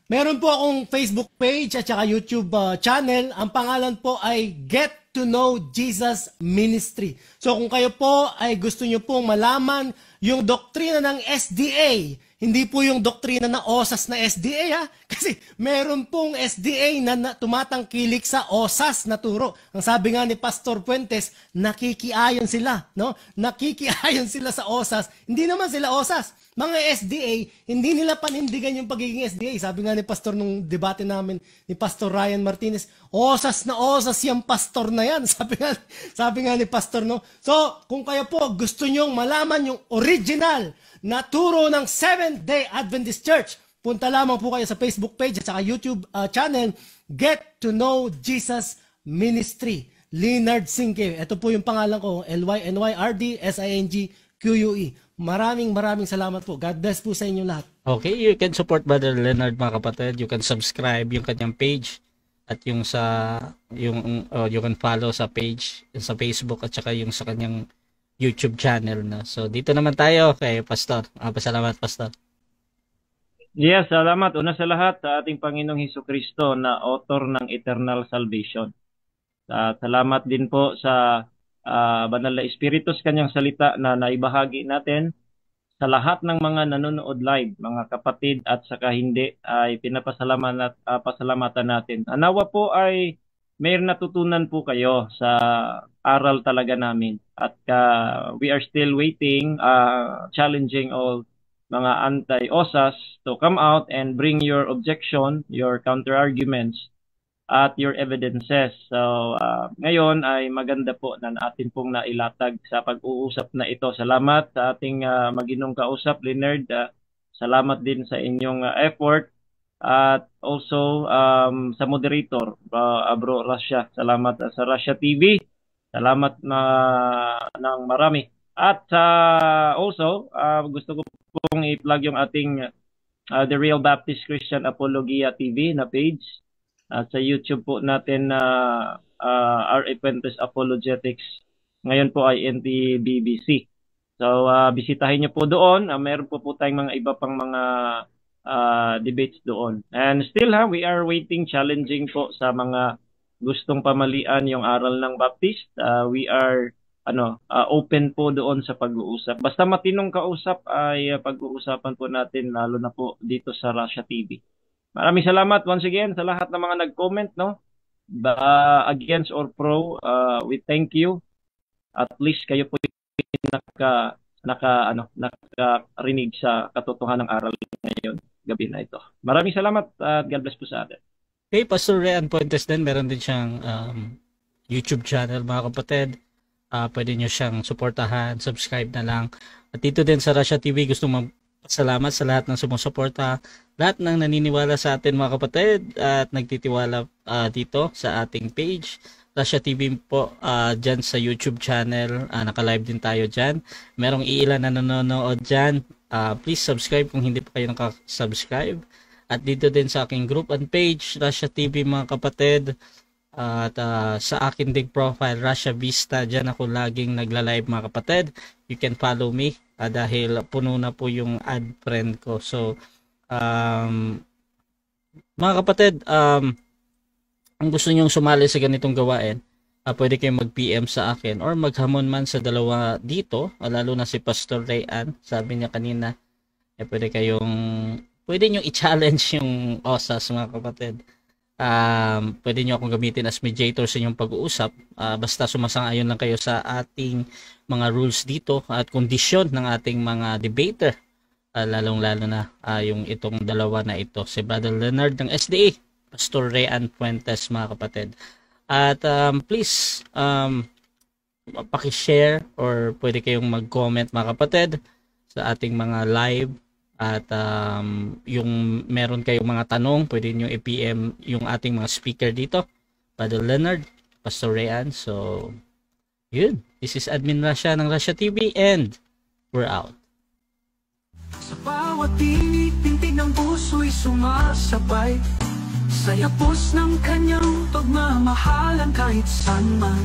Meron po akong Facebook page at saka YouTube channel. Ang pangalan po ay Get to Know Jesus Ministry. So kung kayo po ay gusto nyo pong malaman yung doktrina ng SDA, hindi po yung doktrina na osas na SDA, ha? Kasi meron pong SDA na tumatangkilik sa osas na turo. Ang sabi nga ni Pastor Fuentes, nakikiayon sila, no? Nakikiayon sila sa osas. Hindi naman sila osas. Mga SDA, hindi nila panindigan yung pagiging SDA. Sabi nga ni Pastor nung debate namin ni Pastor Ryan Martinez, osas na osas yung pastor na yan. Sabi nga ni Pastor, no? So, kung kayo po gusto nyong malaman yung original na turo ng Seventh-day Adventist Church, punta lamang po kayo sa Facebook page at saka YouTube channel, Get to Know Jesus Ministry. Leonard Singke. Ito po yung pangalan ko, LYNYRDSINGQUE. Maraming salamat po. God bless po sa inyo lahat. Okay, you can support Brother Leonard, mga kapatid. You can subscribe yung kanyang page at you can follow sa page sa Facebook at saka yung sa kanyang YouTube channel na. So dito naman tayo kay Pastor. Pasalamat, Pastor. Yes, salamat una sa lahat sa ating Panginoong Hesukristo na author ng eternal salvation. Salamat din po sa Banal na Espiritu sa kanyang salita na naibahagi natin sa lahat ng mga nanonood live, mga kapatid at saka hindi, ay pasalamatan natin. Nawa po ay may natutunan po kayo sa aral talaga namin. At we are still waiting, challenging all mga anti-OSAS to come out and bring your objection, your counter-arguments, at your evidences. So, ngayon ay maganda po na atin pong nailatag sa pag-uusap na ito. Salamat sa ating maginong kausap, Leonard. Salamat din sa inyong effort. At also sa moderator, Bro Russia. Salamat sa Russia TV. Salamat ng marami. At also, gusto ko pong i-plug yung ating The Real Baptist Christian Apologia TV na page. Sa YouTube po natin na R.A. Fuentes Apologetics. Ngayon po ay NTBBC. So, bisitahin niyo po doon. Meron po tayong mga iba pang mga debates doon. And still, we are waiting, challenging po sa mga gustong pamalian yung aral ng Baptist. We are open po doon sa pag-uusap. Basta matinong kausap ay pag-uusapan po natin, lalo na po dito sa Russia TV. Maraming salamat once again sa lahat ng mga nag-comment, no? Against or pro, we thank you. At least kayo po nakarinig sa katotohanan ng aral ngayon, gabi na ito. Maraming salamat at God bless po sa atin. Okay, Pastor Ryan Fuentes din, meron din siyang YouTube channel, mga kapatid. Pwede nyo siyang suportahan, subscribe na lang. At dito din sa Russia TV, gusto salamat sa lahat ng sumusuporta, lahat ng naniniwala sa atin, mga kapatid, at nagtitiwala dito sa ating page Russia TV po, dyan sa YouTube channel. Naka-live din tayo dyan. Merong iilan na nanonood dyan. Please subscribe kung hindi pa kayo nakasubscribe. At dito din sa aking group and page Russia TV, mga kapatid. At sa akin ding profile Russia Vista, dyan ako laging nagla-live, mga kapatid. You can follow me dahil puno na po yung ad friend ko. So mga kapatid, ang gusto nyong sumali sa ganitong gawain, pwede kayong mag-PM sa akin or maghamon man sa dalawa dito, lalo na si Pastor Rayan. Sabi niya kanina, pwede nyo i-challenge yung OSAS, mga kapatid. Pwede nyo akong gamitin as mediator sa inyong pag-uusap, basta sumasang-ayon lang kayo sa ating mga rules dito at kondisyon ng ating mga debater, lalong-lalo na yung itong dalawa na ito, si Brother Leonard ng SDA, Pastor Ryan Fuentes, mga kapatid. At please paki-share or pwede kayong mag-comment, mga kapatid, sa ating mga live. At yung meron kayong mga tanong, pwede nyo i-PM yung ating mga speaker dito, Brother Leonard, Pastor Ryan. So yun, this is Admin Russia ng Russia TV, and we're out. Sa bawat tinitinig ng puso'y sumasabay, sa yapos ng kanyang pagmamahalan kahit saan man.